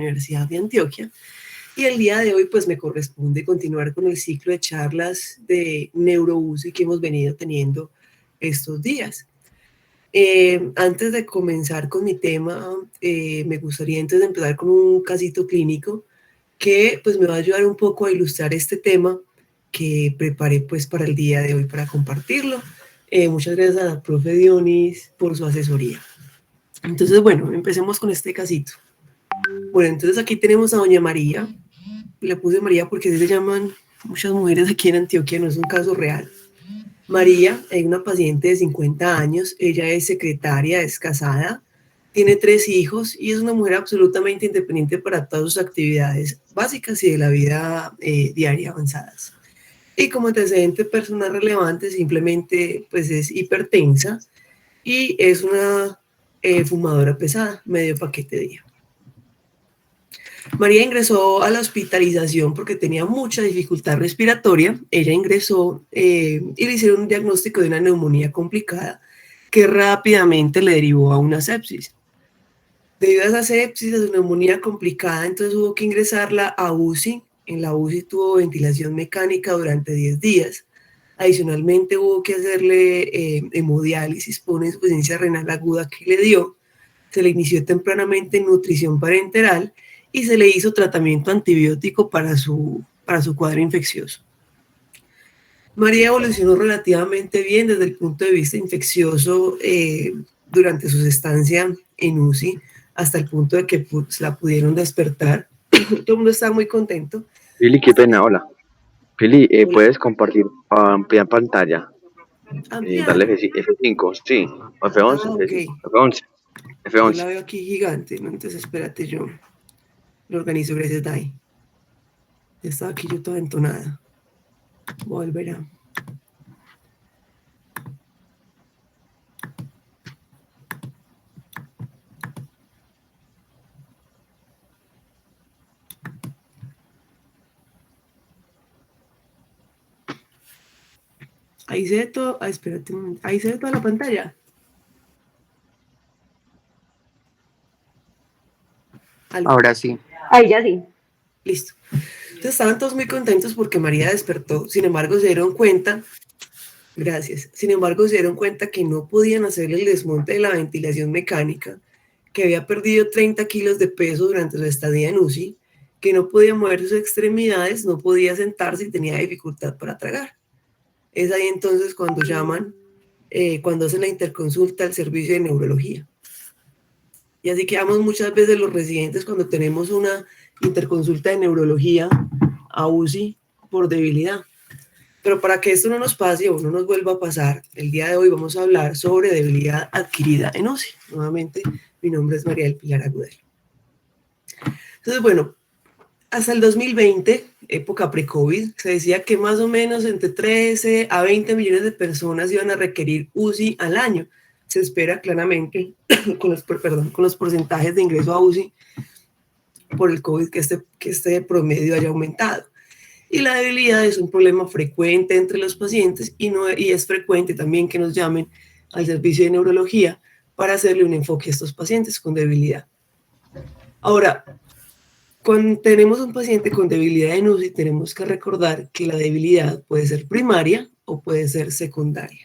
Universidad de Antioquia, y el día de hoy pues me corresponde continuar con el ciclo de charlas de NeuroUCI que hemos venido teniendo estos días. Antes de comenzar con mi tema, me gustaría entonces empezar con un casito clínico que pues me va a ayudar un poco a ilustrar este tema que preparé pues para el día de hoy para compartirlo. Muchas gracias a la profe Dionis por su asesoría. Entonces, bueno, empecemos con este casito. Bueno, entonces aquí tenemos a doña María. Le puse María porque así se llaman muchas mujeres aquí en Antioquia, no es un caso real. María es una paciente de 50 años, ella es secretaria, es casada, tiene 3 hijos y es una mujer absolutamente independiente para todas sus actividades básicas y de la vida diaria avanzadas. Y como antecedente personal relevante, simplemente pues es hipertensa y es una fumadora pesada, medio paquete día. María ingresó a la hospitalización porque tenía mucha dificultad respiratoria. Ella ingresó y le hicieron un diagnóstico de una neumonía complicada que rápidamente le derivó a una sepsis. Debido a esa sepsis, a su neumonía complicada, entonces hubo que ingresarla a UCI. En la UCI tuvo ventilación mecánica durante 10 días. Adicionalmente hubo que hacerle hemodiálisis por una insuficiencia renal aguda que le dio. Se le inició tempranamente nutrición parenteral y se le hizo tratamiento antibiótico para su cuadro infeccioso. María evolucionó relativamente bien desde el punto de vista infeccioso durante su estancia en UCI, hasta el punto de que pues, la pudieron despertar. Todo el mundo estaba muy contento. Pili, qué pena, hola. Pili, ¿puedes compartir ampliar pantalla? Darle F5, sí, F11, okay. F11, F11. Yo la veo aquí gigante, ¿no? Entonces espérate, yo lo organizo, gracias, Dai. Estaba aquí yo toda entonada. Volverá. Ahí se ve todo. Espérate un momento. Ahí se ve toda la pantalla. ¿Algo? Ahora sí. Ahí ya sí. Listo. Entonces estaban todos muy contentos porque María despertó. Sin embargo, se dieron cuenta. Gracias. Sin embargo, se dieron cuenta que no podían hacerle el desmonte de la ventilación mecánica, que había perdido 30 kilos de peso durante su estadía en UCI, que no podía mover sus extremidades, no podía sentarse y tenía dificultad para tragar. Es ahí entonces cuando llaman, cuando hacen la interconsulta al servicio de neurología. Y así quedamos muchas veces los residentes cuando tenemos una interconsulta de neurología a UCI por debilidad. Pero para que esto no nos pase o no nos vuelva a pasar, el día de hoy vamos a hablar sobre debilidad adquirida en UCI. Nuevamente, mi nombre es María del Pilar Agudelo. Entonces, bueno, hasta el 2020, época pre-COVID, se decía que más o menos entre 13 a 20 millones de personas iban a requerir UCI al año. Se espera claramente con los porcentajes de ingreso a UCI por el COVID que este promedio haya aumentado. Y la debilidad es un problema frecuente entre los pacientes y es frecuente también que nos llamen al servicio de neurología para hacerle un enfoque a estos pacientes con debilidad. Ahora, cuando tenemos un paciente con debilidad en UCI, tenemos que recordar que la debilidad puede ser primaria o puede ser secundaria.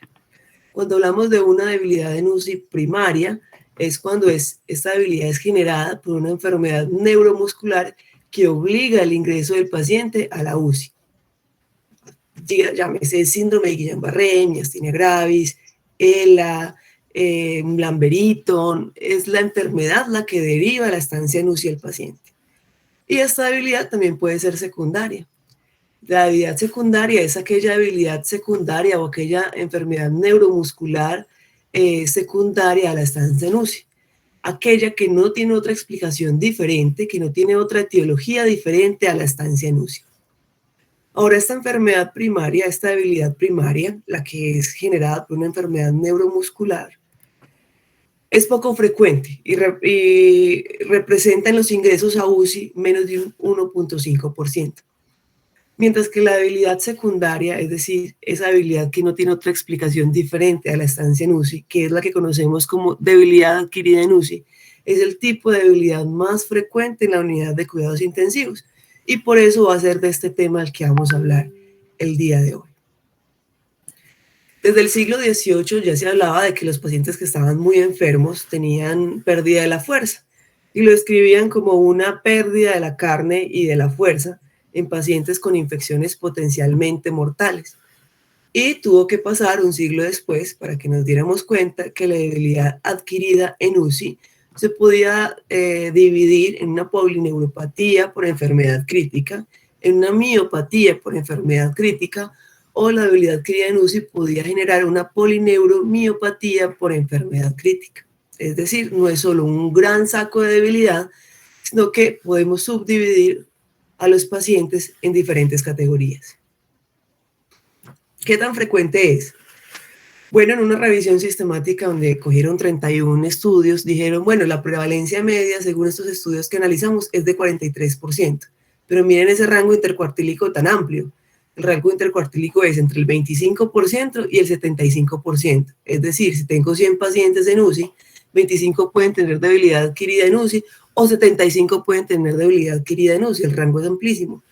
Cuando hablamos de una debilidad en UCI primaria, es cuando esta debilidad es generada por una enfermedad neuromuscular que obliga el ingreso del paciente a la UCI. Llámese síndrome de Guillain-Barré, miastenia gravis, ELA, Lamberito, es la enfermedad la que deriva la estancia en UCI del paciente. Y esta debilidad también puede ser secundaria. La debilidad secundaria es aquella debilidad secundaria o aquella enfermedad neuromuscular secundaria a la estancia en UCI. Aquella que no tiene otra explicación diferente, que no tiene otra etiología diferente a la estancia en UCI. Ahora, esta enfermedad primaria, esta debilidad primaria, la que es generada por una enfermedad neuromuscular, es poco frecuente y representa en los ingresos a UCI menos de un 1.5%. Mientras que la debilidad secundaria, es decir, esa debilidad que no tiene otra explicación diferente a la estancia en UCI, que es la que conocemos como debilidad adquirida en UCI, es el tipo de debilidad más frecuente en la unidad de cuidados intensivos. Y por eso va a ser de este tema al que vamos a hablar el día de hoy. Desde el siglo XVIII ya se hablaba de que los pacientes que estaban muy enfermos tenían pérdida de la fuerza y lo describían como una pérdida de la carne y de la fuerza en pacientes con infecciones potencialmente mortales. Y tuvo que pasar un siglo después para que nos diéramos cuenta que la debilidad adquirida en UCI se podía dividir en una polineuropatía por enfermedad crítica, en una miopatía por enfermedad crítica, o la debilidad adquirida en UCI podía generar una polineuromiopatía por enfermedad crítica. Es decir, no es solo un gran saco de debilidad, sino que podemos subdividir a los pacientes en diferentes categorías. ¿Qué tan frecuente es? Bueno, en una revisión sistemática donde cogieron 31 estudios, dijeron, bueno, la prevalencia media, según estos estudios que analizamos, es de 43%. Pero miren ese rango intercuartílico tan amplio. El rango intercuartílico es entre el 25% y el 75%. Es decir, si tengo 100 pacientes en UCI, 25 pueden tener debilidad adquirida en UCI o 75 pueden tener debilidad adquirida en UCI. El rango es amplísimo.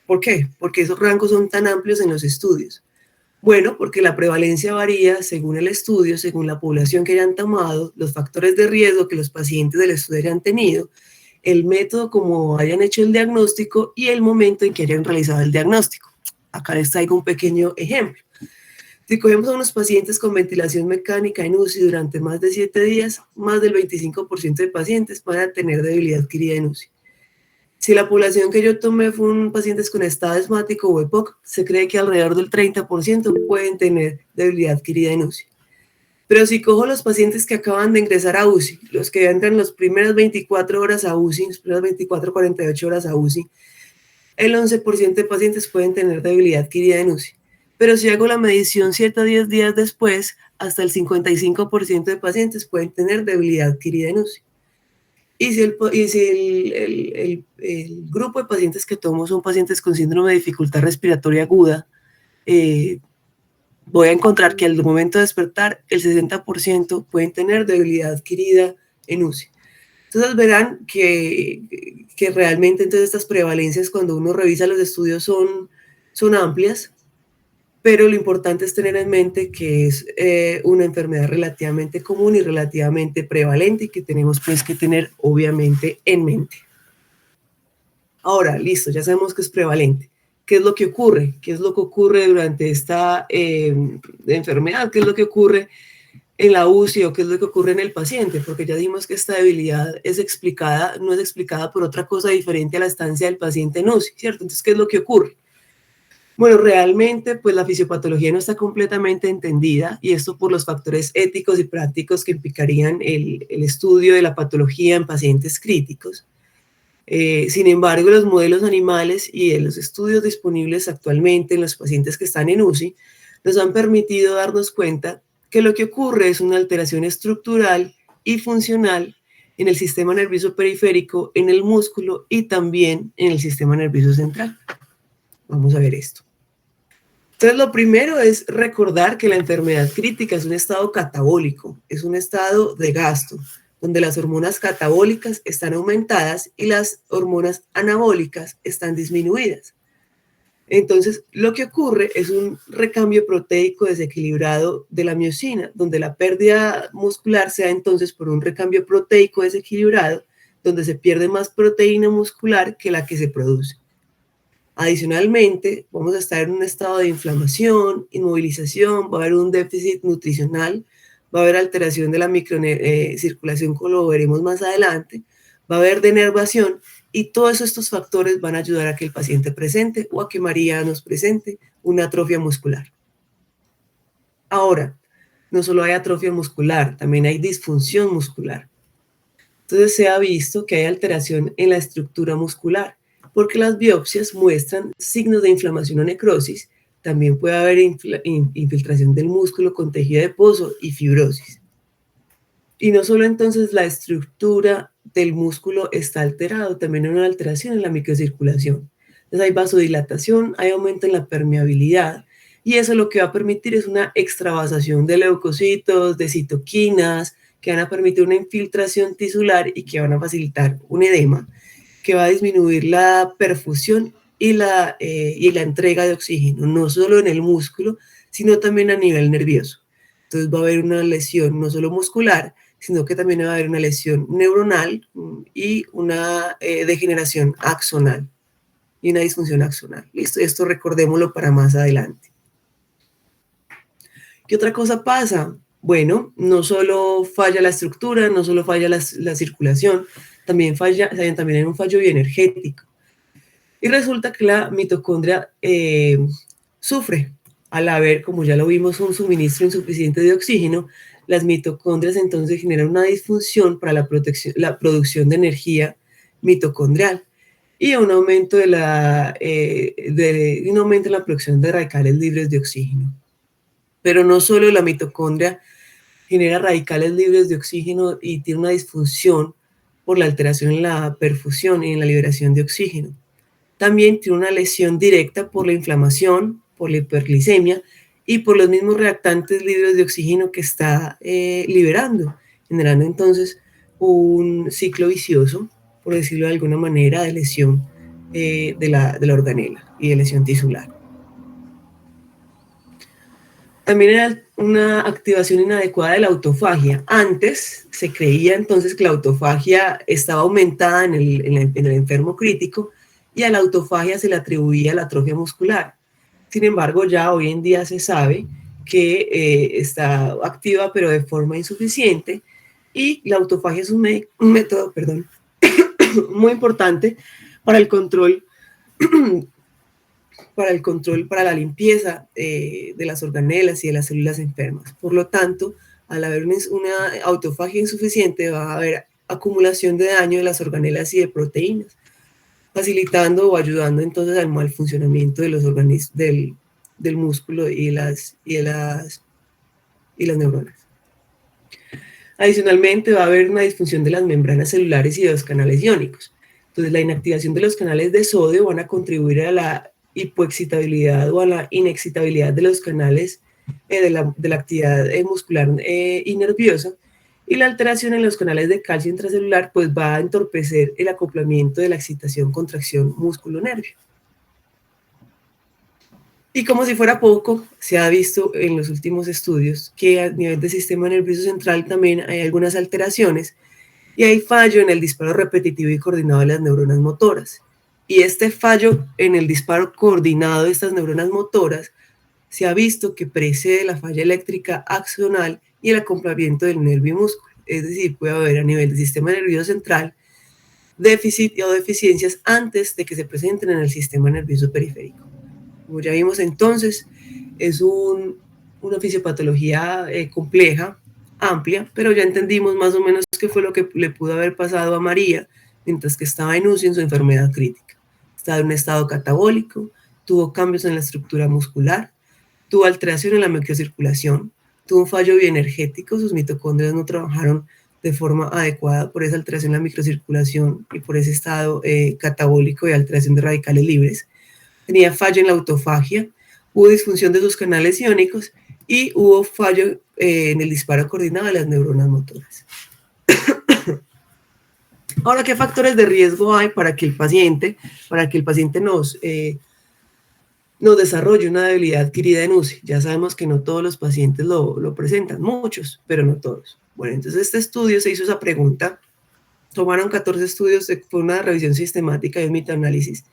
¿Por qué? Porque esos rangos son tan amplios en los estudios. Bueno, porque la prevalencia varía según el estudio, según la población que hayan tomado, los factores de riesgo que los pacientes del estudio hayan tenido, el método como hayan hecho el diagnóstico y el momento en que hayan realizado el diagnóstico. Acá les traigo un pequeño ejemplo. Si cogemos a unos pacientes con ventilación mecánica en UCI durante más de 7 días, más del 25% de pacientes van a tener debilidad adquirida en UCI. Si la población que yo tomé fueron pacientes con estado asmático o EPOC, se cree que alrededor del 30% pueden tener debilidad adquirida en UCI. Pero si cojo los pacientes que acaban de ingresar a UCI, los que entran las primeras 24 horas a UCI, las primeras 24, 48 horas a UCI, el 11% de pacientes pueden tener debilidad adquirida en UCI. Pero si hago la medición 7 a 10 días después, hasta el 55% de pacientes pueden tener debilidad adquirida en UCI. Y si el grupo de pacientes que tomo son pacientes con síndrome de dificultad respiratoria aguda, voy a encontrar que al momento de despertar, el 60% pueden tener debilidad adquirida en UCI. Entonces verán que realmente entonces estas prevalencias cuando uno revisa los estudios son amplias, pero lo importante es tener en mente que es una enfermedad relativamente común y relativamente prevalente y que tenemos pues que tener obviamente en mente. Ahora, listo, ya sabemos que es prevalente. ¿Qué es lo que ocurre? ¿Qué es lo que ocurre durante esta enfermedad? ¿Qué es lo que ocurre en la UCI o qué es lo que ocurre en el paciente? Porque ya dijimos que esta debilidad no es explicada por otra cosa diferente a la estancia del paciente en UCI, ¿cierto? Entonces, ¿qué es lo que ocurre? Bueno, realmente, pues la fisiopatología no está completamente entendida y esto por los factores éticos y prácticos que implicarían el estudio de la patología en pacientes críticos. Sin embargo, los modelos animales y los estudios disponibles actualmente en los pacientes que están en UCI nos han permitido darnos cuenta que lo que ocurre es una alteración estructural y funcional en el sistema nervioso periférico, en el músculo y también en el sistema nervioso central. Vamos a ver esto. Entonces, lo primero es recordar que la enfermedad crítica es un estado catabólico, es un estado de gasto, donde las hormonas catabólicas están aumentadas y las hormonas anabólicas están disminuidas. Entonces, lo que ocurre es un recambio proteico desequilibrado de la miosina, donde la pérdida muscular se da entonces por un recambio proteico desequilibrado, donde se pierde más proteína muscular que la que se produce. Adicionalmente, vamos a estar en un estado de inflamación, inmovilización, va a haber un déficit nutricional, va a haber alteración de la microcirculación, como lo veremos más adelante, va a haber denervación y todos estos factores van a ayudar a que el paciente presente o a que María nos presente una atrofia muscular. Ahora, no solo hay atrofia muscular, también hay disfunción muscular. Entonces se ha visto que hay alteración en la estructura muscular, porque las biopsias muestran signos de inflamación o necrosis, también puede haber infiltración del músculo con tejido adiposo y fibrosis. Y no solo entonces la estructura del músculo está alterado, también hay una alteración en la microcirculación. Entonces hay vasodilatación, hay aumento en la permeabilidad, y eso lo que va a permitir es una extravasación de leucocitos, de citoquinas, que van a permitir una infiltración tisular y que van a facilitar un edema, que va a disminuir la perfusión y la entrega de oxígeno, no solo en el músculo, sino también a nivel nervioso. Entonces va a haber una lesión no solo muscular, sino que también va a haber una lesión neuronal y una degeneración axonal y una disfunción axonal. Listo, esto recordémoslo para más adelante. ¿Qué otra cosa pasa? Bueno, no solo falla la estructura, no solo falla la circulación, también hay un fallo bioenergético. Y resulta que la mitocondria sufre al haber, como ya lo vimos, un suministro insuficiente de oxígeno. Las mitocondrias entonces generan una disfunción para la producción de energía mitocondrial y un aumento en la producción de radicales libres de oxígeno. Pero no solo la mitocondria genera radicales libres de oxígeno y tiene una disfunción por la alteración en la perfusión y en la liberación de oxígeno. También tiene una lesión directa por la inflamación, por la hiperglicemia y por los mismos reactantes libres de oxígeno que está liberando, generando entonces un ciclo vicioso, por decirlo de alguna manera, de lesión de la organela y de lesión tisular. También era una activación inadecuada de la autofagia. Antes se creía entonces que la autofagia estaba aumentada en el enfermo crítico y a la autofagia se le atribuía la atrofia muscular. Sin embargo, ya hoy en día se sabe que está activa pero de forma insuficiente y la autofagia es un método muy importante para el control para la limpieza de las organelas y de las células enfermas. Por lo tanto, al haber una autofagia insuficiente, va a haber acumulación de daño de las organelas y de proteínas, facilitando o ayudando entonces al mal funcionamiento de los organismos del músculo y las neuronas. Adicionalmente, va a haber una disfunción de las membranas celulares y de los canales iónicos. Entonces, la inactivación de los canales de sodio van a contribuir a la hipoexcitabilidad o a la inexcitabilidad de los canales de la actividad muscular y nerviosa, y la alteración en los canales de calcio intracelular pues va a entorpecer el acoplamiento de la excitación, contracción, músculo-nervio. Y como si fuera poco, se ha visto en los últimos estudios que a nivel del sistema nervioso central también hay algunas alteraciones y hay fallo en el disparo repetitivo y coordinado de las neuronas motoras. Y este fallo en el disparo coordinado de estas neuronas motoras se ha visto que precede la falla eléctrica axonal y el acoplamiento del nervio y músculo. Es decir, puede haber a nivel del sistema nervioso central déficit o deficiencias antes de que se presenten en el sistema nervioso periférico. Como ya vimos entonces, es una fisiopatología compleja, amplia, pero ya entendimos más o menos qué fue lo que le pudo haber pasado a María mientras que estaba en UCI en su enfermedad crítica. Estaba en un estado catabólico, tuvo cambios en la estructura muscular, tuvo alteración en la microcirculación, tuvo un fallo bioenergético, sus mitocondrias no trabajaron de forma adecuada por esa alteración en la microcirculación y por ese estado catabólico y alteración de radicales libres. Tenía fallo en la autofagia, hubo disfunción de sus canales iónicos y hubo fallo en el disparo coordinado de las neuronas motoras. Ahora, ¿qué factores de riesgo hay para que el paciente nos desarrolle una debilidad adquirida en UCI? Ya sabemos que no todos los pacientes lo presentan, muchos, pero no todos. Bueno, entonces este estudio se hizo esa pregunta, tomaron 14 estudios, fue una revisión sistemática y un metaanálisis,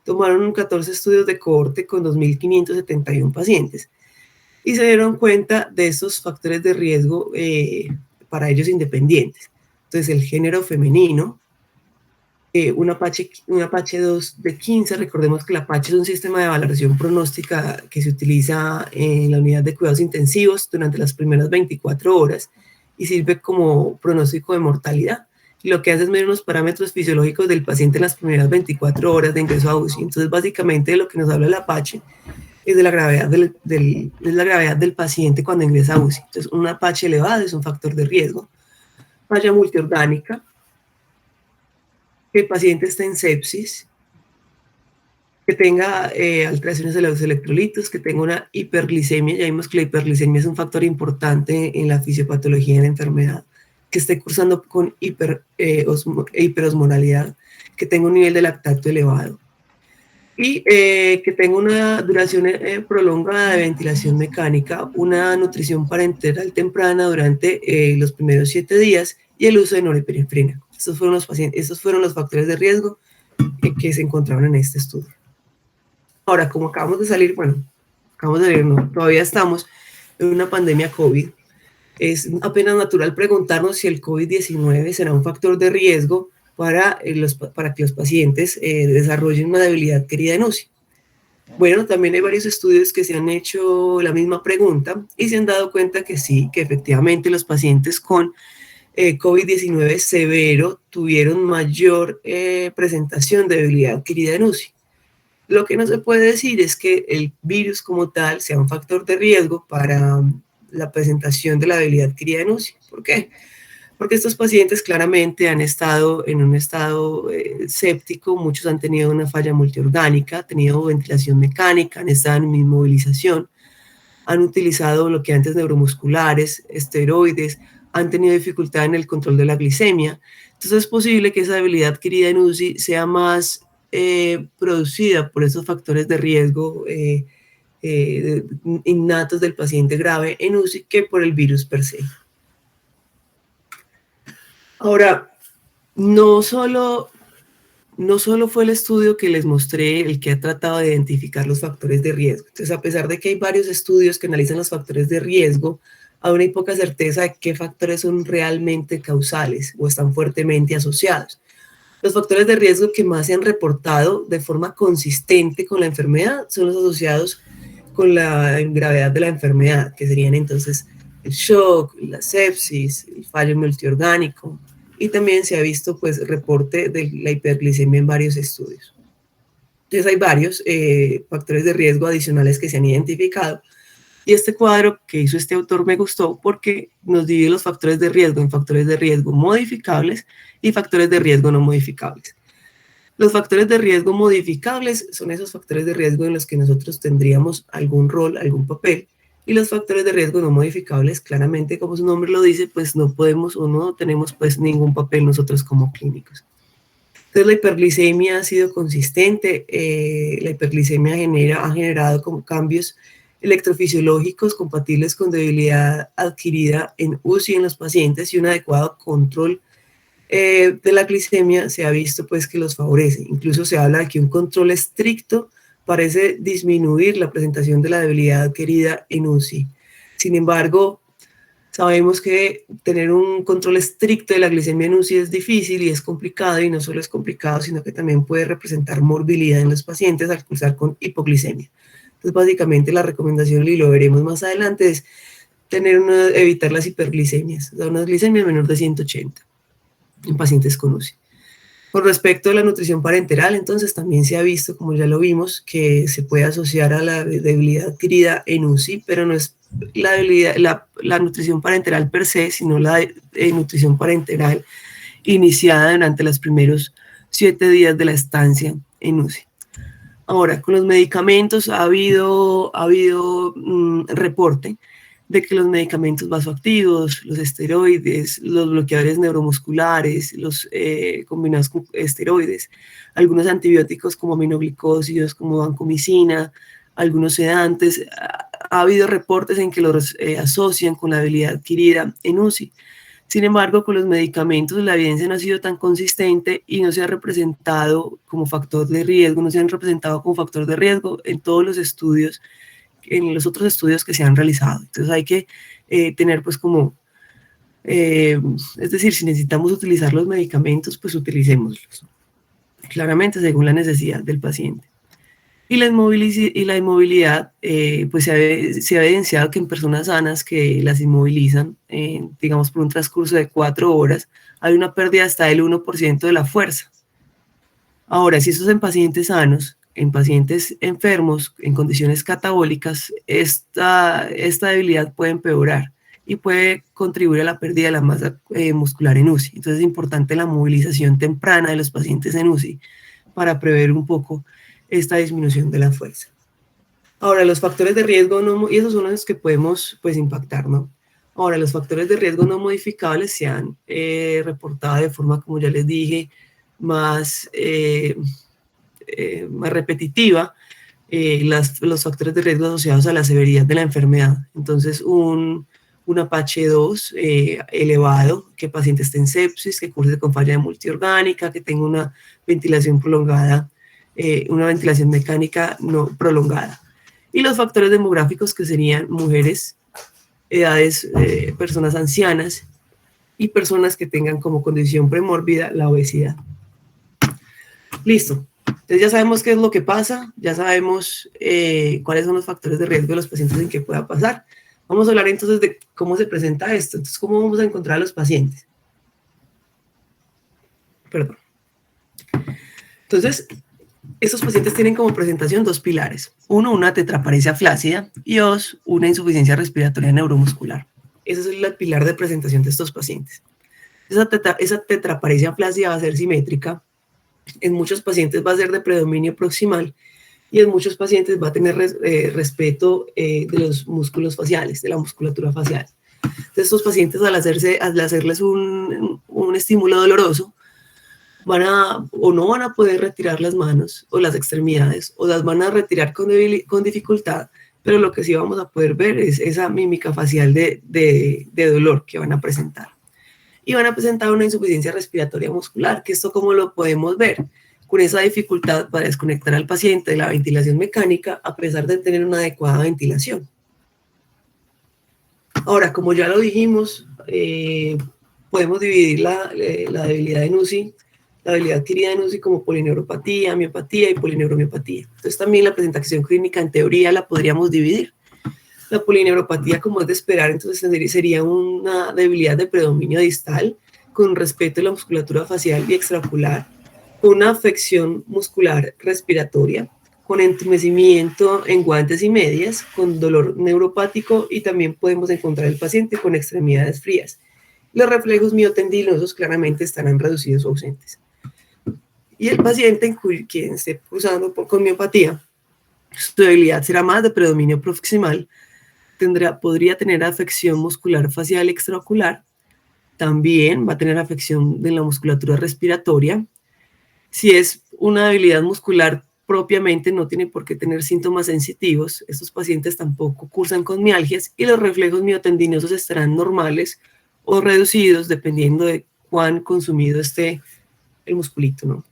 tomaron 14 estudios de cohorte con 2.571 pacientes y se dieron cuenta de estos factores de riesgo para ellos independientes. Entonces, el género femenino, un Apache 2 de 15, recordemos que el Apache es un sistema de valoración pronóstica que se utiliza en la unidad de cuidados intensivos durante las primeras 24 horas y sirve como pronóstico de mortalidad. Y lo que hace es medir unos parámetros fisiológicos del paciente en las primeras 24 horas de ingreso a UCI. Entonces, básicamente, de lo que nos habla el Apache es de la gravedad del paciente cuando ingresa a UCI. Entonces, un Apache elevado es un factor de riesgo. Falla multiorgánica, que el paciente esté en sepsis, que tenga alteraciones de los electrolitos, que tenga una hiperglicemia. Ya vimos que la hiperglicemia es un factor importante en la fisiopatología de la enfermedad. que esté cursando con hiperosmolaridad, que tenga un nivel de lactato elevado y que tenga una duración prolongada de ventilación mecánica, una nutrición parenteral temprana durante los primeros 7 días y el uso de norepinefrina. Estos fueron los factores de riesgo que se encontraron en este estudio. Ahora, como acabamos de salir, no, todavía estamos en una pandemia COVID. Es apenas natural preguntarnos si el COVID-19 será un factor de riesgo para que los pacientes desarrollen una debilidad querida en UCI. Bueno, también hay varios estudios que se han hecho la misma pregunta y se han dado cuenta que sí, que efectivamente los pacientes con COVID-19 severo tuvieron mayor presentación de debilidad adquirida en UCI. Lo que no se puede decir es que el virus como tal sea un factor de riesgo para la presentación de la debilidad adquirida en UCI. ¿Por qué? Porque estos pacientes claramente han estado en un estado séptico, muchos han tenido una falla multiorgánica, han tenido ventilación mecánica, han estado en inmovilización, han utilizado bloqueantes neuromusculares, esteroides, han tenido dificultad en el control de la glicemia. Entonces es posible que esa debilidad adquirida en UCI sea más producida por esos factores de riesgo innatos del paciente grave en UCI que por el virus per se. Ahora, no solo fue el estudio que les mostré el que ha tratado de identificar los factores de riesgo. Entonces, a pesar de que hay varios estudios que analizan los factores de riesgo, aún hay poca certeza de qué factores son realmente causales o están fuertemente asociados. Los factores de riesgo que más se han reportado de forma consistente con la enfermedad son los asociados con la gravedad de la enfermedad, que serían entonces el shock, la sepsis, el fallo multiorgánico, y también se ha visto pues reporte de la hiperglicemia en varios estudios. Entonces hay varios factores de riesgo adicionales que se han identificado, y este cuadro que hizo este autor me gustó porque nos divide los factores de riesgo en factores de riesgo modificables y factores de riesgo no modificables. Los factores de riesgo modificables son esos factores de riesgo en los que nosotros tendríamos algún rol, algún papel, y los factores de riesgo no modificables, claramente, como su nombre lo dice, pues no podemos o no tenemos pues ningún papel nosotros como clínicos. Entonces la hiperglicemia ha sido consistente, la hiperglicemia ha generado como cambios electrofisiológicos compatibles con debilidad adquirida en UCI en los pacientes y un adecuado control de la glicemia se ha visto pues que los favorece. Incluso se habla de que un control estricto parece disminuir la presentación de la debilidad adquirida en UCI. Sin embargo, sabemos que tener un control estricto de la glicemia en UCI es difícil y es complicado, y no solo es complicado, sino que también puede representar morbilidad en los pacientes al cursar con hipoglicemia. Entonces, básicamente la recomendación, y lo veremos más adelante, es evitar las hiperglicemias, o sea, una glicemia menor de 180 en pacientes con UCI. Con respecto a la nutrición parenteral, entonces también se ha visto, como ya lo vimos, que se puede asociar a la debilidad adquirida en UCI, pero no es la nutrición parenteral per se, sino la nutrición parenteral iniciada durante los primeros 7 días de la estancia en UCI. Ahora, con los medicamentos ha habido reporte de que los medicamentos vasoactivos, los esteroides, los bloqueadores neuromusculares, los combinados con esteroides, algunos antibióticos como aminoglicósidos, como vancomicina, algunos sedantes, ha habido reportes en que los asocian con la debilidad adquirida en UCI. Sin embargo, con los medicamentos la evidencia no ha sido tan consistente y no se ha representado como factor de riesgo, no se han representado como factor de riesgo en todos los estudios, en los otros estudios que se han realizado. Entonces hay que tener pues como, es decir, si necesitamos utilizar los medicamentos, pues utilicémoslos, claramente según la necesidad del paciente. Y la inmovilidad, pues se ha evidenciado que en personas sanas que las inmovilizan, digamos por un transcurso de 4 horas, hay una pérdida hasta del 1% de la fuerza. Ahora, si eso es en pacientes sanos, en pacientes enfermos, en condiciones catabólicas, esta debilidad puede empeorar y puede contribuir a la pérdida de la masa muscular en UCI. Entonces es importante la movilización temprana de los pacientes en UCI para prever un poco esta disminución de la fuerza. Ahora, los factores de riesgo, y esos son los que podemos pues impactar, ¿no? Ahora, los factores de riesgo no modificables se han reportado de forma, como ya les dije, más repetitiva, los factores de riesgo asociados a la severidad de la enfermedad. Entonces, un Apache 2 elevado, que el paciente esté en sepsis, que curse con falla multiorgánica, que tenga una ventilación prolongada, una ventilación mecánica no prolongada. Y los factores demográficos, que serían mujeres, edades, personas ancianas y personas que tengan como condición premórbida la obesidad. Listo. Entonces ya sabemos qué es lo que pasa, ya sabemos cuáles son los factores de riesgo de los pacientes en que pueda pasar. Vamos a hablar entonces de cómo se presenta esto. Entonces, ¿cómo vamos a encontrar a los pacientes? Perdón. Entonces, estos pacientes tienen como presentación dos pilares. Uno, una tetraparesia flácida y dos, una insuficiencia respiratoria neuromuscular. Ese es el pilar de presentación de estos pacientes. Esa tetraparesia flácida va a ser simétrica. En muchos pacientes va a ser de predominio proximal y en muchos pacientes va a tener respeto de los músculos faciales, de la musculatura facial. Entonces, estos pacientes al hacerles un estímulo doloroso, o no van a poder retirar las manos o las extremidades, o las van a retirar con dificultad, pero lo que sí vamos a poder ver es esa mímica facial de dolor que van a presentar. Y van a presentar una insuficiencia respiratoria muscular, que esto cómo lo podemos ver, con esa dificultad para desconectar al paciente de la ventilación mecánica a pesar de tener una adecuada ventilación. Ahora, como ya lo dijimos, podemos dividir la debilidad en UCI, la debilidad adquirida en UCI como polineuropatía, miopatía y polineuromiopatía. Entonces también la presentación clínica en teoría la podríamos dividir. La polineuropatía, como es de esperar, entonces sería una debilidad de predominio distal con respeto a la musculatura facial y extraocular, con una afección muscular respiratoria, con entumecimiento en guantes y medias, con dolor neuropático y también podemos encontrar el paciente con extremidades frías. Los reflejos miotendinosos claramente estarán reducidos o ausentes. Y el paciente quien esté cursando con miopatía, su debilidad será más de predominio proximal, podría tener afección muscular facial extraocular, también va a tener afección de la musculatura respiratoria. Si es una debilidad muscular propiamente, no tiene por qué tener síntomas sensitivos. Estos pacientes tampoco cursan con mialgias y los reflejos miotendinosos estarán normales o reducidos dependiendo de cuán consumido esté el musculito, ¿no?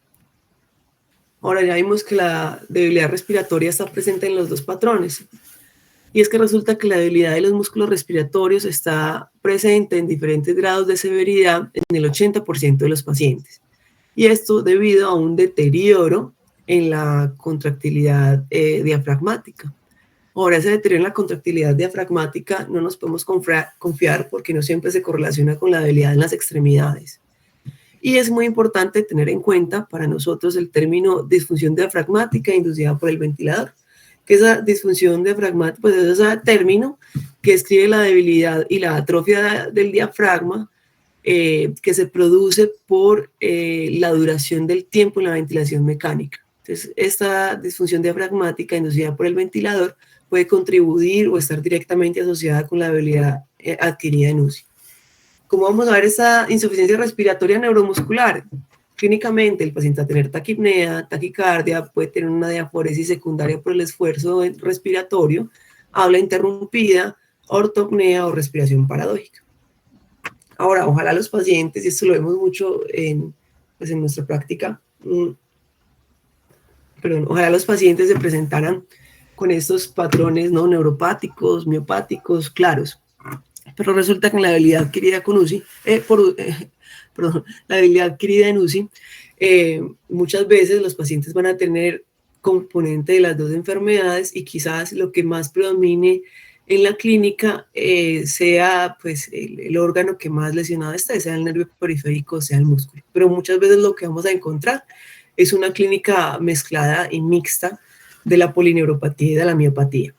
Ahora ya vimos que la debilidad respiratoria está presente en los dos patrones. Y es que resulta que la debilidad de los músculos respiratorios está presente en diferentes grados de severidad en el 80% de los pacientes. Y esto debido a un deterioro en la contractilidad diafragmática. Ahora, ese deterioro en la contractilidad diafragmática no nos podemos confiar porque no siempre se correlaciona con la debilidad en las extremidades. Y es muy importante tener en cuenta para nosotros el término disfunción diafragmática inducida por el ventilador, que esa disfunción diafragmática, pues es ese término que describe la debilidad y la atrofia del diafragma que se produce por la duración del tiempo en la ventilación mecánica. Entonces, esta disfunción diafragmática inducida por el ventilador puede contribuir o estar directamente asociada con la debilidad adquirida en UCI. ¿Cómo vamos a ver esa insuficiencia respiratoria neuromuscular? Clínicamente, el paciente va a tener taquipnea, taquicardia, puede tener una diaforesis secundaria por el esfuerzo respiratorio, habla interrumpida, ortopnea o respiración paradójica. Ahora, ojalá los pacientes, y esto lo vemos mucho en nuestra práctica, ojalá los pacientes se presentaran con estos patrones no neuropáticos, miopáticos, claros. Pero resulta que en la debilidad adquirida con UCI, la debilidad adquirida en UCI, muchas veces los pacientes van a tener componente de las dos enfermedades y quizás lo que más predomine en la clínica sea pues el órgano que más lesionado esté, sea el nervio periférico, sea el músculo. Pero muchas veces lo que vamos a encontrar es una clínica mezclada y mixta de la polineuropatía y de la miopatía.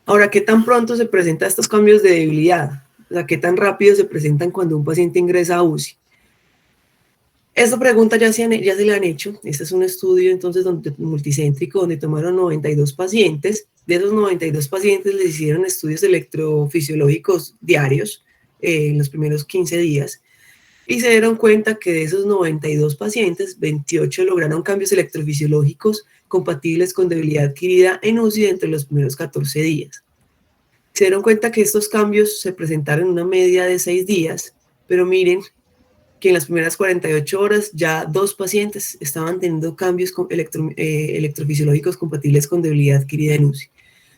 Ahora, ¿qué tan pronto se presentan estos cambios de debilidad? O sea, ¿qué tan rápido se presentan cuando un paciente ingresa a UCI? Esta pregunta ya se le han hecho. Este es un estudio entonces multicéntrico donde tomaron 92 pacientes De esos 92 pacientes les hicieron estudios electrofisiológicos diarios en los primeros 15 días y se dieron cuenta que de esos 92 pacientes, 28 lograron cambios electrofisiológicos compatibles con debilidad adquirida en UCI entre los primeros 14 días. Se dieron cuenta que estos cambios se presentaron en una media de 6 días, pero miren que en las primeras 48 horas ya 2 pacientes estaban teniendo cambios electrofisiológicos compatibles con debilidad adquirida en UCI.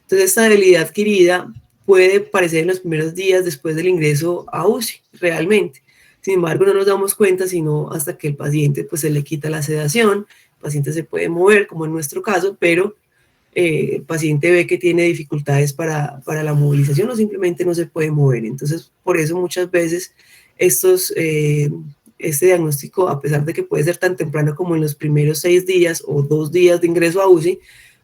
Entonces, esta debilidad adquirida puede aparecer en los primeros días después del ingreso a UCI, realmente. Sin embargo, no nos damos cuenta sino hasta que el paciente pues, se le quita la sedación, el paciente se puede mover, como en nuestro caso, pero el paciente ve que tiene dificultades para la movilización o simplemente no se puede mover. Entonces, por eso muchas veces este diagnóstico, a pesar de que puede ser tan temprano como en los primeros 6 días o 2 días de ingreso a UCI,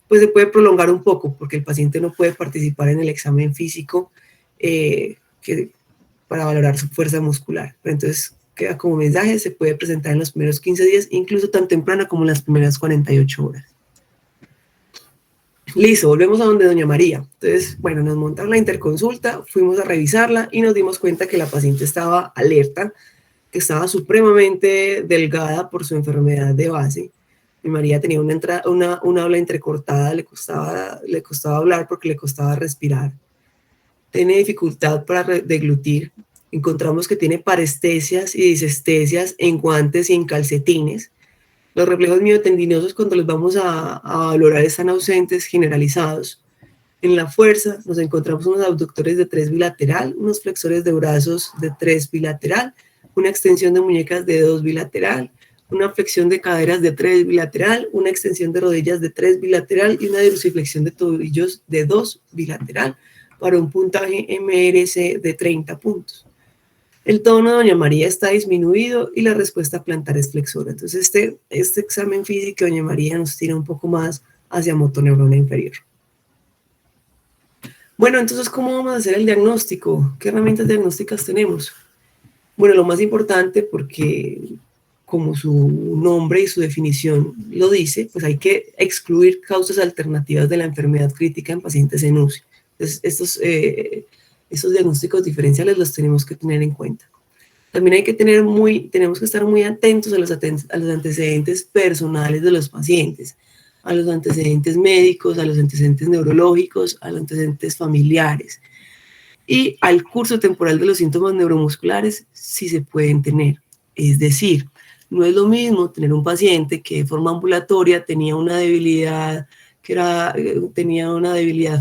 pues se puede prolongar un poco porque el paciente no puede participar en el examen físico para valorar su fuerza muscular. Pero entonces queda como mensaje, se puede presentar en los primeros 15 días, incluso tan temprano como en las primeras 48 horas. Listo, volvemos a donde doña María. Entonces, bueno, nos montaron la interconsulta, fuimos a revisarla y nos dimos cuenta que la paciente estaba alerta, que estaba supremamente delgada por su enfermedad de base. Mi María tenía una habla entrecortada, le costaba hablar porque le costaba respirar. Tiene dificultad para deglutir. Encontramos que tiene parestesias y disestesias en guantes y en calcetines. Los reflejos miotendinosos, cuando los vamos a valorar, están ausentes, generalizados. En la fuerza nos encontramos unos abductores de 3 bilateral, unos flexores de brazos de 3 bilateral, una extensión de muñecas de 2 bilateral, una flexión de caderas de 3 bilateral, una extensión de rodillas de 3 bilateral y una dorsiflexión de tobillos de 2 bilateral para un puntaje MRC de 30 puntos. El tono de doña María está disminuido y la respuesta plantar es flexora. Entonces este examen físico de doña María nos tira un poco más hacia motoneurona inferior. Bueno, entonces, ¿cómo vamos a hacer el diagnóstico? ¿Qué herramientas diagnósticas tenemos? Bueno, lo más importante, porque como su nombre y su definición lo dice, pues hay que excluir causas alternativas de la enfermedad crítica en pacientes en UCI. Entonces, estos diagnósticos diferenciales los tenemos que tener en cuenta. También tenemos que estar muy atentos a los antecedentes personales de los pacientes, a los antecedentes médicos, a los antecedentes neurológicos, a los antecedentes familiares y al curso temporal de los síntomas neuromusculares si se pueden tener. Es decir, no es lo mismo tener un paciente que de forma ambulatoria tenía una debilidad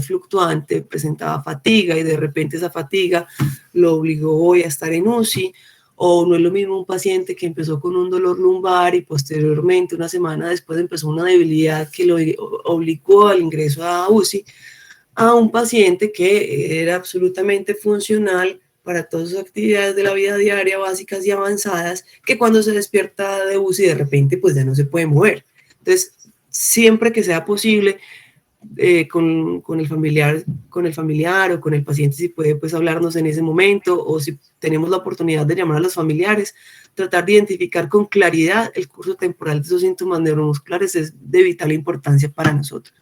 fluctuante, presentaba fatiga y de repente esa fatiga lo obligó hoy a estar en UCI, o no es lo mismo un paciente que empezó con un dolor lumbar y posteriormente, una semana después, empezó una debilidad que lo obligó al ingreso a UCI, a un paciente que era absolutamente funcional para todas sus actividades de la vida diaria básicas y avanzadas, que cuando se despierta de UCI de repente pues ya no se puede mover. Entonces, siempre que sea posible, con el familiar o con el paciente, si puede pues hablarnos en ese momento, o si tenemos la oportunidad de llamar a los familiares, tratar de identificar con claridad el curso temporal de esos síntomas neuromusculares es de vital importancia para nosotros.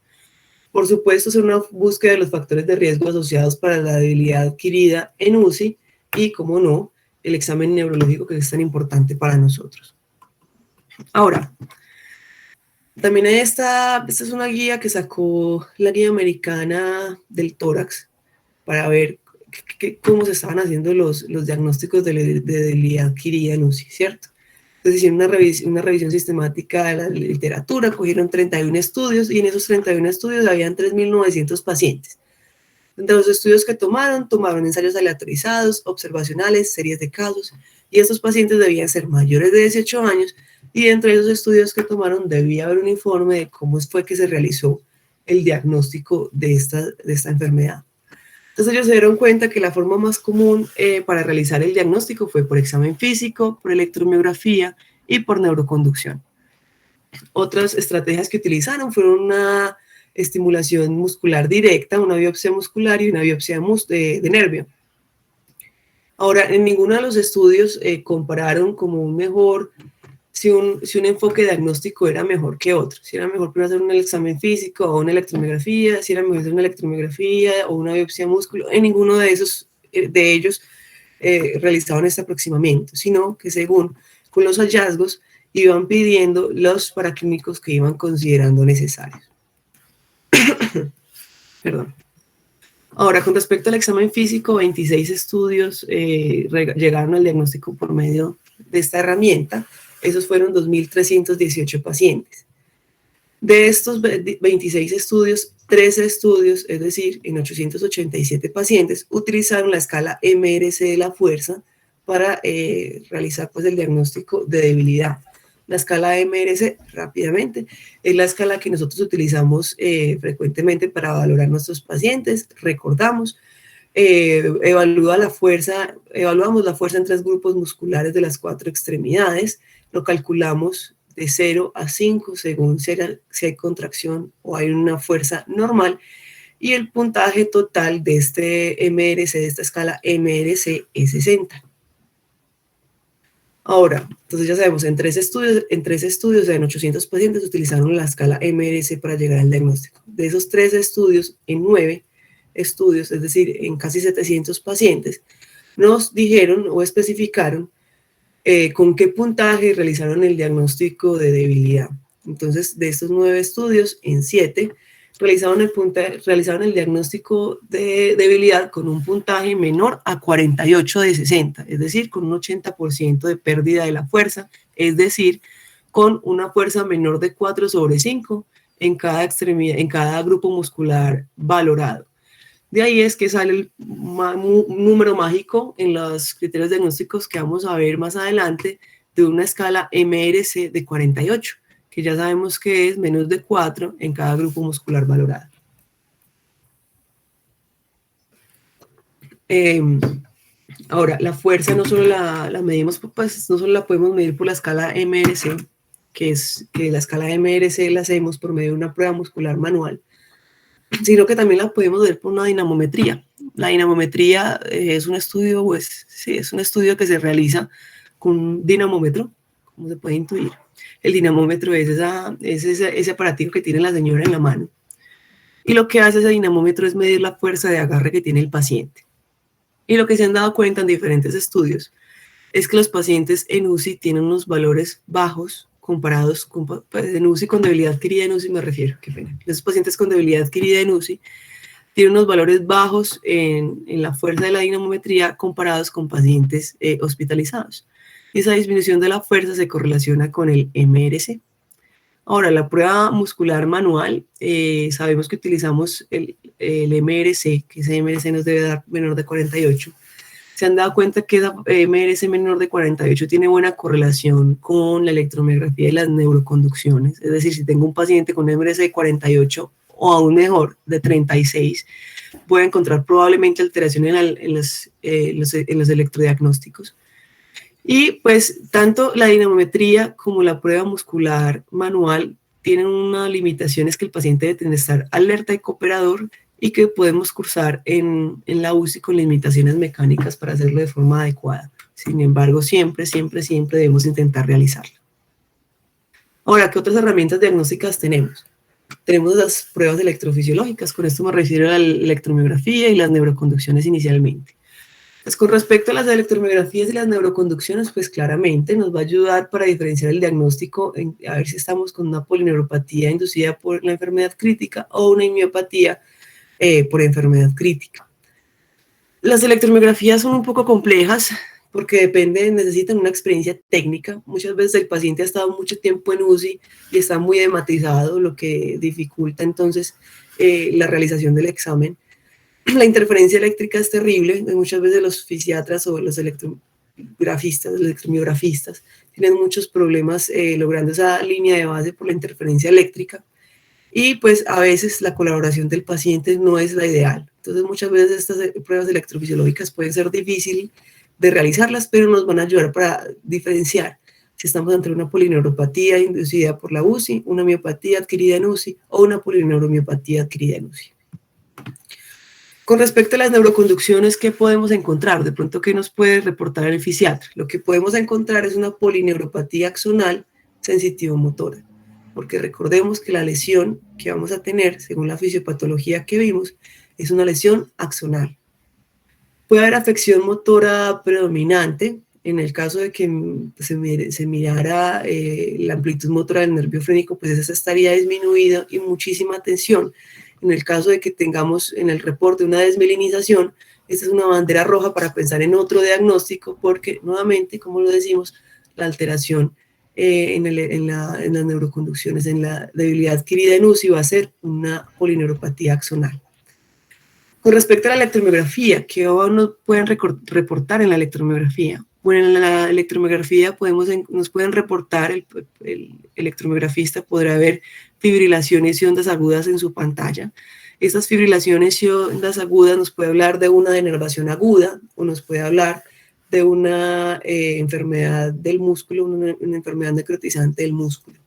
Por supuesto, hacer una búsqueda de los factores de riesgo asociados para la debilidad adquirida en UCI y, como no, el examen neurológico que es tan importante para nosotros. Ahora, también esta es una guía que sacó la guía americana del tórax para ver cómo se estaban haciendo los diagnósticos de debilidad adquirida en UCI, ¿cierto? Entonces hicieron una revisión sistemática de la literatura, cogieron 31 estudios y en esos 31 estudios habían 3.900 pacientes. Entre los estudios que tomaron ensayos aleatorizados, observacionales, series de casos, y estos pacientes debían ser mayores de 18 años, y dentro de esos estudios que tomaron debía haber un informe de cómo fue que se realizó el diagnóstico de esta enfermedad. Entonces ellos se dieron cuenta que la forma más común para realizar el diagnóstico fue por examen físico, por electromiografía y por neuroconducción. Otras estrategias que utilizaron fueron una estimulación muscular directa, una biopsia muscular y una biopsia de nervio. Ahora, en ninguno de los estudios compararon como un mejor si un enfoque diagnóstico era mejor que otro, si era mejor primero hacer un examen físico o una electromiografía, si era mejor hacer una electromiografía o una biopsia de músculo. En ninguno de ellos realizaban este aproximamiento, sino que según con los hallazgos iban pidiendo los paraclínicos que iban considerando necesarios. Perdón. Ahora, con respecto al examen físico, 26 estudios llegaron al diagnóstico por medio de esta herramienta. Esos fueron 2.318 pacientes. De estos 26 estudios, 13 estudios, es decir, en 887 pacientes, utilizaron la escala MRC de la fuerza para realizar pues, el diagnóstico de debilidad. La escala MRC, rápidamente, es la escala que nosotros utilizamos frecuentemente para valorar nuestros pacientes. Recordamos, evaluamos la fuerza en 3 grupos musculares de las 4 extremidades. Lo calculamos de 0 a 5 según si hay contracción o hay una fuerza normal. Y el puntaje total de este MRC, de esta escala MRC, es 60. Ahora, entonces ya sabemos, en 3 estudios, en 800 pacientes utilizaron la escala MRC para llegar al diagnóstico. De esos 3 estudios, en 9 estudios, es decir, en casi 700 pacientes, nos dijeron o especificaron con qué puntaje realizaron el diagnóstico de debilidad. Entonces, de estos 9 estudios, en 7 realizaron el diagnóstico de debilidad con un puntaje menor a 48 de 60, es decir, con un 80% de pérdida de la fuerza, es decir, con una fuerza menor de 4/5 en cada extremidad, en cada grupo muscular valorado. De ahí es que sale el número mágico en los criterios diagnósticos que vamos a ver más adelante de una escala MRC de 48. Que ya sabemos que es menos de 4 en cada grupo muscular valorado. Ahora, la fuerza no solo la medimos, pues no solo la podemos medir por la escala MRC, que la escala MRC la hacemos por medio de una prueba muscular manual, sino que también la podemos ver por una dinamometría. La dinamometría es un estudio, pues, sí, es un estudio que se realiza con un dinamómetro, como se puede intuir. El dinamómetro es ese aparatico que tiene la señora en la mano. Y lo que hace ese dinamómetro es medir la fuerza de agarre que tiene el paciente. Y lo que se han dado cuenta en diferentes estudios es que los pacientes en UCI tienen unos valores bajos comparados con, pues, en UCI con debilidad adquirida en UCI me refiero, qué pena. Los pacientes con debilidad adquirida en UCI tienen unos valores bajos en la fuerza de la dinamometría comparados con pacientes hospitalizados. Y esa disminución de la fuerza se correlaciona con el MRC. Ahora, la prueba muscular manual, sabemos que utilizamos el MRC, que ese MRC nos debe dar menor de 48. Se han dado cuenta que esa MRC menor de 48 tiene buena correlación con la electromiografía y las neuroconducciones. Es decir, si tengo un paciente con MRC de 48 o aún mejor, de 36, voy a encontrar probablemente alteración en los electrodiagnósticos. Y pues tanto la dinamometría como la prueba muscular manual tienen una limitación, es que el paciente debe estar alerta y cooperador y que podemos cursar en la UCI con limitaciones mecánicas para hacerlo de forma adecuada. Sin embargo, siempre debemos intentar realizarlo. Ahora, ¿qué otras herramientas diagnósticas tenemos? Tenemos las pruebas electrofisiológicas, con esto me refiero a la electromiografía y las neuroconducciones inicialmente. Pues con respecto a las electromiografías y las neuroconducciones, pues claramente nos va a ayudar para diferenciar el diagnóstico, a ver si estamos con una polineuropatía inducida por la enfermedad crítica o una miopatía por enfermedad crítica. Las electromiografías son un poco complejas porque necesitan una experiencia técnica. Muchas veces el paciente ha estado mucho tiempo en UCI y está muy edematizado, lo que dificulta entonces la realización del examen. La interferencia eléctrica es terrible. Muchas veces los fisiatras o los electromiografistas tienen muchos problemas logrando esa línea de base por la interferencia eléctrica. Y pues a veces la colaboración del paciente no es la ideal. Entonces muchas veces estas pruebas electrofisiológicas pueden ser difíciles de realizarlas, pero nos van a ayudar para diferenciar si estamos ante una polineuropatía inducida por la UCI, una miopatía adquirida en UCI o una polineuromiopatía adquirida en UCI. Con respecto a las neuroconducciones, ¿qué podemos encontrar? De pronto, ¿qué nos puede reportar el fisiatra? Lo que podemos encontrar es una polineuropatía axonal sensitivo-motora, porque recordemos que la lesión que vamos a tener, según la fisiopatología que vimos, es una lesión axonal. Puede haber afección motora predominante, en el caso de que se mirara la amplitud motora del nervio frénico, pues esa estaría disminuida y muchísima tensión. En el caso de que tengamos en el reporte una desmielinización, esta es una bandera roja para pensar en otro diagnóstico, porque nuevamente, como lo decimos, la alteración en las neuroconducciones, en la debilidad adquirida en UCI va a ser una polineuropatía axonal. Con respecto a la electromiografía, ¿qué nos pueden reportar en la electromiografía? Bueno, en la electromiografía nos pueden reportar, el electromiografista podrá ver fibrilaciones y ondas agudas en su pantalla. Estas fibrilaciones y ondas agudas nos puede hablar de una denervación aguda o nos puede hablar de una enfermedad del músculo, una enfermedad necrotizante del músculo.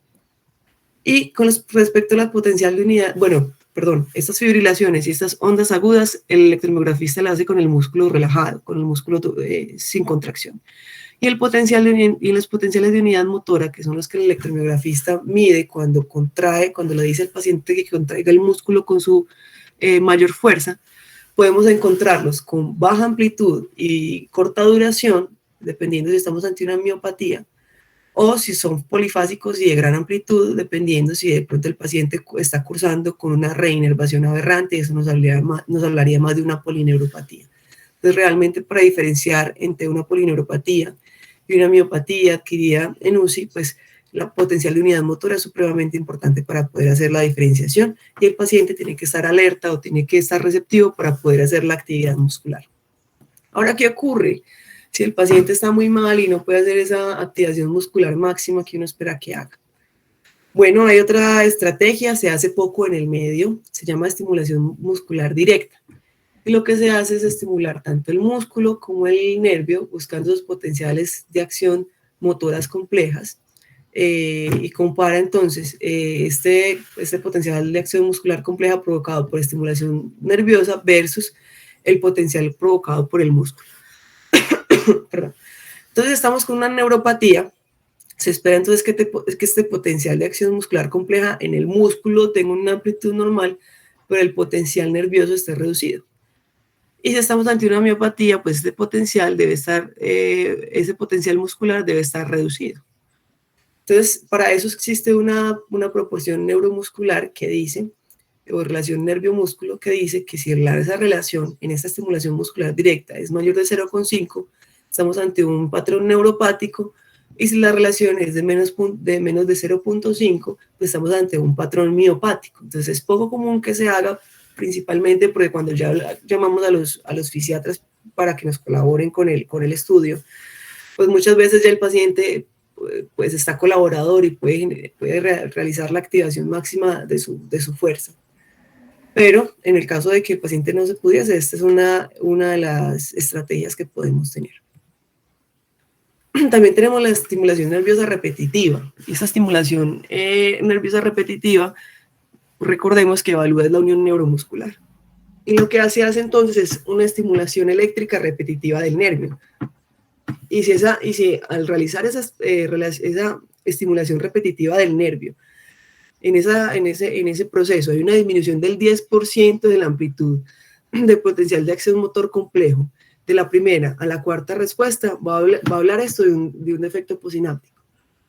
Y con respecto a la potencial de unidad, estas fibrilaciones y estas ondas agudas, el electromiografista las hace con el músculo relajado, con el músculo sin contracción. Y los potenciales de unidad motora, que son los que el electromiografista mide cuando le dice al paciente que contraiga el músculo con su mayor fuerza, podemos encontrarlos con baja amplitud y corta duración, dependiendo si estamos ante una miopatía, o si son polifásicos y de gran amplitud, dependiendo si de pronto el paciente está cursando con una reinervación aberrante, eso nos hablaría más de una polineuropatía. Entonces, realmente para diferenciar entre una polineuropatía y una miopatía adquirida en UCI, pues la potencial de unidad motora es supremamente importante para poder hacer la diferenciación y el paciente tiene que estar alerta o tiene que estar receptivo para poder hacer la actividad muscular. Ahora, ¿qué ocurre si el paciente está muy mal y no puede hacer esa activación muscular máxima que uno espera que haga? Bueno, hay otra estrategia, se hace poco en el medio, se llama estimulación muscular directa. Y lo que se hace es estimular tanto el músculo como el nervio, buscando los potenciales de acción motoras complejas, y compara entonces este potencial de acción muscular compleja provocado por estimulación nerviosa versus el potencial provocado por el músculo. Perdón. Entonces estamos con una neuropatía. Se espera entonces que este potencial de acción muscular compleja en el músculo tenga una amplitud normal, pero el potencial nervioso esté reducido. Y si estamos ante una miopatía, pues ese potencial muscular debe estar reducido. Entonces, para eso existe una proporción neuromuscular que dice, o relación nervio-músculo, que dice que si esa relación en esta estimulación muscular directa es mayor de 0,5, estamos ante un patrón neuropático, y si la relación es de menos de 0,5, pues estamos ante un patrón miopático. Entonces es poco común que se haga, principalmente porque cuando ya llamamos a los fisiatras para que nos colaboren con el estudio, pues muchas veces ya el paciente pues está colaborador y puede realizar la activación máxima de su fuerza. Pero en el caso de que el paciente no se pudiese, esta es una de las estrategias que podemos tener. También tenemos la estimulación nerviosa repetitiva. Y esa estimulación nerviosa repetitiva, recordemos que evalúa la unión neuromuscular. Y lo que hace entonces es una estimulación eléctrica repetitiva del nervio. Y si al realizar esa estimulación repetitiva del nervio, en ese proceso hay una disminución del 10% de la amplitud de potencial de acción motor complejo, de la primera a la cuarta respuesta, va a hablar esto de un efecto posináptico.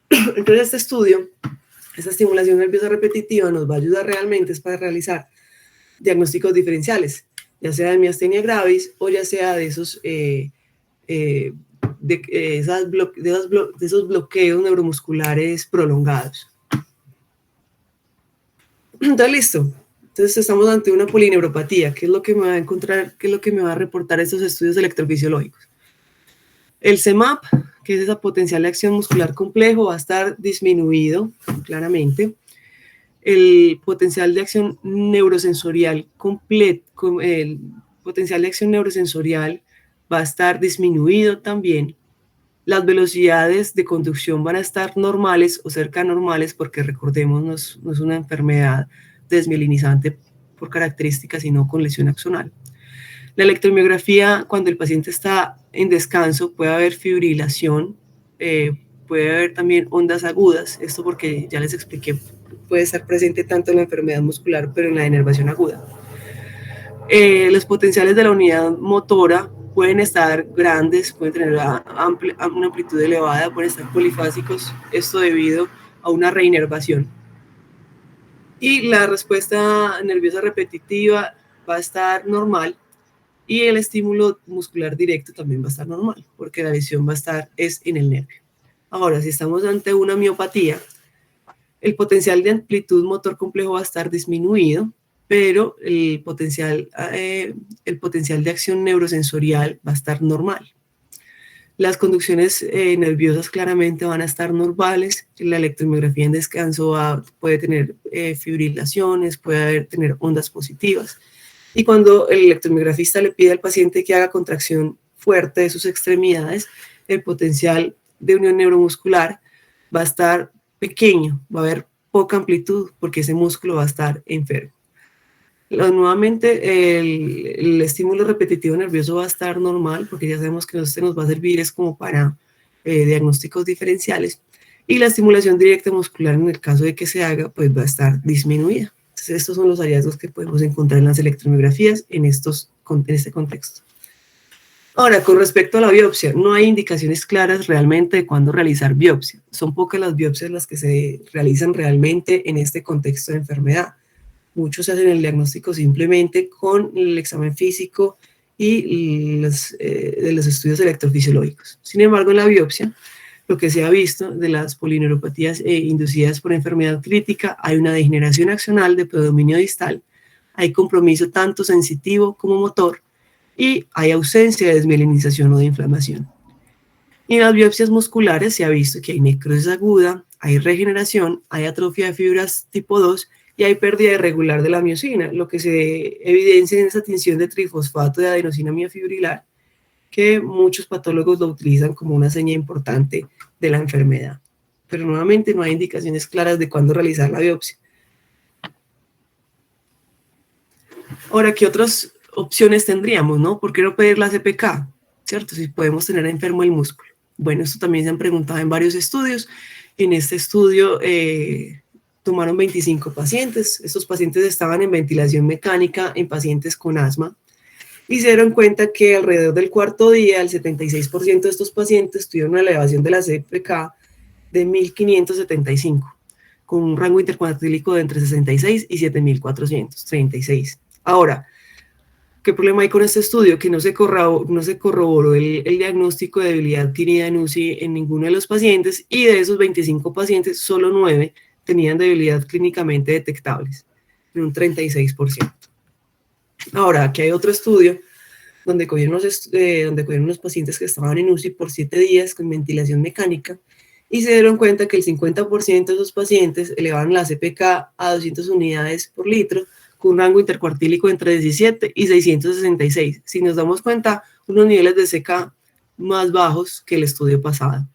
Entonces este estudio, esta estimulación nerviosa repetitiva nos va a ayudar realmente para realizar diagnósticos diferenciales, ya sea de miastenia gravis o ya sea de esos bloqueos neuromusculares prolongados. Entonces, listo. Entonces estamos ante una polineuropatía. ¿Qué es lo que me va a encontrar? ¿Qué es lo que me va a reportar estos estudios electrofisiológicos? El CEMAP, que es esa potencial de acción muscular complejo, va a estar disminuido, claramente. El potencial de acción neurosensorial el potencial de acción neurosensorial va a estar disminuido también. Las velocidades de conducción van a estar normales o cerca de normales, porque recordemos, no es una enfermedad desmielinizante por características, sino con lesión axonal. La electromiografía, cuando el paciente está en descanso, puede haber fibrilación, puede haber también ondas agudas, esto porque ya les expliqué, puede estar presente tanto en la enfermedad muscular, pero en la denervación aguda. Los potenciales de la unidad motora pueden estar grandes, pueden tener una amplitud elevada, pueden estar polifásicos, esto debido a una reinervación. Y la respuesta nerviosa repetitiva va a estar normal y el estímulo muscular directo también va a estar normal, porque la lesión va a estar en el nervio. Ahora, si estamos ante una miopatía, el potencial de amplitud motor complejo va a estar disminuido, pero el potencial de acción neurosensorial va a estar normal. Las conducciones nerviosas claramente van a estar normales. La electromiografía en descanso puede tener fibrilaciones, puede tener ondas positivas. Y cuando el electromiografista le pide al paciente que haga contracción fuerte de sus extremidades, el potencial de unión neuromuscular va a estar pequeño, va a haber poca amplitud porque ese músculo va a estar enfermo. Nuevamente, el estímulo repetitivo nervioso va a estar normal porque ya sabemos que este nos va a servir es como para diagnósticos diferenciales, y la estimulación directa muscular en el caso de que se haga pues va a estar disminuida. Entonces, estos son los hallazgos que podemos encontrar en las electromiografías en este contexto. Ahora, con respecto a la biopsia, no hay indicaciones claras realmente de cuándo realizar biopsia. Son pocas las biopsias las que se realizan realmente en este contexto de enfermedad. Muchos hacen el diagnóstico simplemente con el examen físico y de los estudios electrofisiológicos. Sin embargo, en la biopsia, lo que se ha visto de las polineuropatías inducidas por enfermedad crítica, hay una degeneración axonal de predominio distal, hay compromiso tanto sensitivo como motor, y hay ausencia de desmielinización o de inflamación. Y en las biopsias musculares se ha visto que hay necrosis aguda, hay regeneración, hay atrofia de fibras tipo 2 y hay pérdida irregular de la miosina, lo que se evidencia en esa tinción de trifosfato de adenosina miofibrilar, que muchos patólogos lo utilizan como una seña importante de la enfermedad. Pero nuevamente no hay indicaciones claras de cuándo realizar la biopsia. Ahora, ¿qué otras opciones tendríamos, no? ¿Por qué no pedir la CPK? ¿Cierto? Si podemos tener enfermo el músculo. Bueno, esto también se han preguntado en varios estudios. En este estudio tomaron 25 pacientes. Estos pacientes estaban en ventilación mecánica en pacientes con asma y se dieron cuenta que alrededor del cuarto día, el 76% de estos pacientes tuvieron una elevación de la CPK de 1575, con un rango intercuartílico de entre 66 y 7436. Ahora, ¿qué problema hay con este estudio? Que no se corroboró el diagnóstico de debilidad adquirida en UCI en ninguno de los pacientes, y de esos 25 pacientes, solo 9 tenían debilidad clínicamente detectables, en un 36%. Ahora, aquí hay otro estudio donde cogieron unos pacientes que estaban en UCI por 7 días con ventilación mecánica y se dieron cuenta que el 50% de esos pacientes elevaban la CPK a 200 unidades por litro, con un rango intercuartílico entre 17 y 666. Si nos damos cuenta, unos niveles de CK más bajos que el estudio pasado.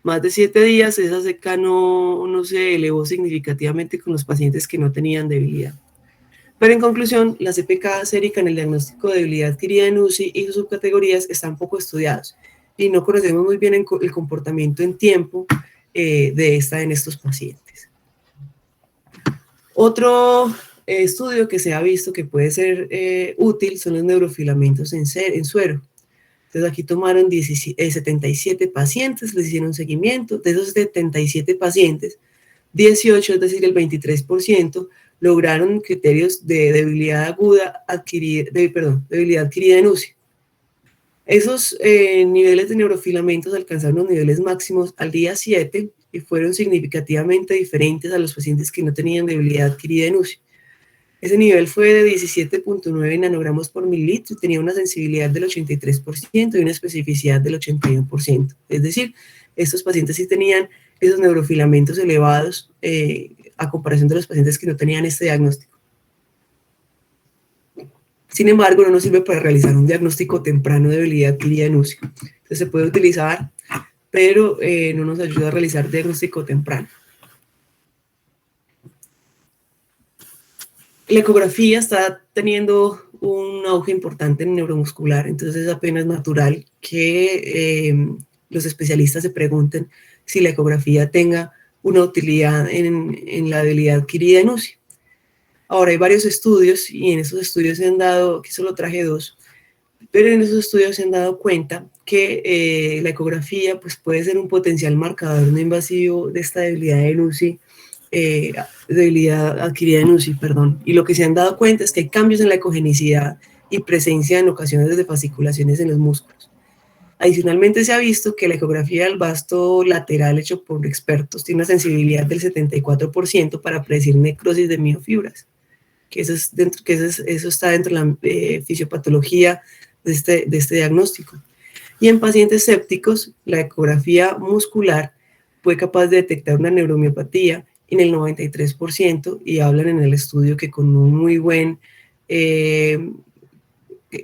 Más de 7 días, esa CK no se elevó significativamente con los pacientes que no tenían debilidad. Pero en conclusión, la CPK sérica en el diagnóstico de debilidad adquirida en UCI y sus subcategorías están poco estudiados y no conocemos muy bien el comportamiento en tiempo de esta en estos pacientes. Otro estudio que se ha visto que puede ser útil son los neurofilamentos en suero. Entonces aquí tomaron 77 pacientes, les hicieron seguimiento. De esos 77 pacientes, 18, es decir, el 23%, lograron criterios de debilidad adquirida en UCI. Esos niveles de neurofilamentos alcanzaron los niveles máximos al día 7 y fueron significativamente diferentes a los pacientes que no tenían debilidad adquirida en UCI. Ese nivel fue de 17.9 nanogramos por mililitro y tenía una sensibilidad del 83% y una especificidad del 81%. Es decir, estos pacientes sí tenían esos neurofilamentos elevados a comparación de los pacientes que no tenían este diagnóstico. Sin embargo, no nos sirve para realizar un diagnóstico temprano de debilidad adquirida en UCI. Entonces se puede utilizar, pero no nos ayuda a realizar diagnóstico temprano. La ecografía está teniendo un auge importante en neuromuscular, entonces es apenas natural que los especialistas se pregunten si la ecografía tenga una utilidad en la debilidad adquirida en UCI. Ahora hay varios estudios y en esos estudios se han dado, aquí solo traje 2, pero en esos estudios se han dado cuenta que la ecografía pues, puede ser un potencial marcador no invasivo de esta debilidad en UCI, debilidad adquirida en UCI, perdón. Y lo que se han dado cuenta es que hay cambios en la ecogenicidad y presencia en ocasiones de fasciculaciones en los músculos. Adicionalmente se ha visto que la ecografía del vasto lateral hecho por expertos tiene una sensibilidad del 74% para predecir necrosis de miofibras, que eso está dentro de la fisiopatología de este diagnóstico. Y en pacientes sépticos, la ecografía muscular fue capaz de detectar una neuromiopatía en el 93% y hablan en el estudio que con un muy buen,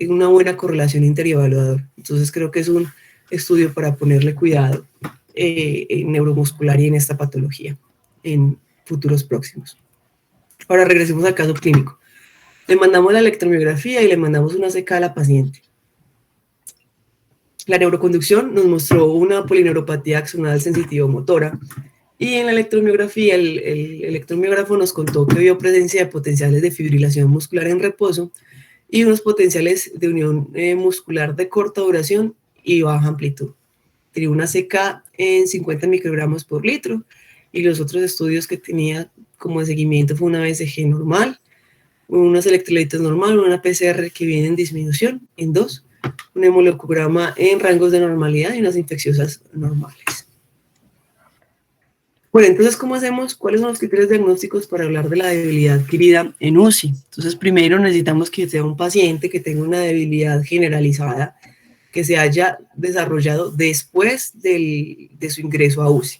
una buena correlación interevaluador. Entonces creo que es un estudio para ponerle cuidado en neuromuscular y en esta patología en futuros próximos. Ahora regresemos al caso clínico. Le mandamos la electromiografía y le mandamos una CK a la paciente. La neuroconducción nos mostró una polineuropatía axonal sensitivo-motora y en la electromiografía el electromiógrafo nos contó que vio presencia de potenciales de fibrilación muscular en reposo y unos potenciales de unión muscular de corta duración y baja amplitud. Tenía una CK en 50 microgramos por litro y los otros estudios que tenía como de seguimiento fue una BCG normal, unos electrolitos normal, una PCR que viene en disminución en 2, un hemoleucograma en rangos de normalidad y unas infecciosas normales. Bueno, entonces, ¿cómo hacemos? ¿Cuáles son los criterios diagnósticos para hablar de la debilidad adquirida en UCI? Entonces, primero necesitamos que sea un paciente que tenga una debilidad generalizada, que se haya desarrollado después de su ingreso a UCI.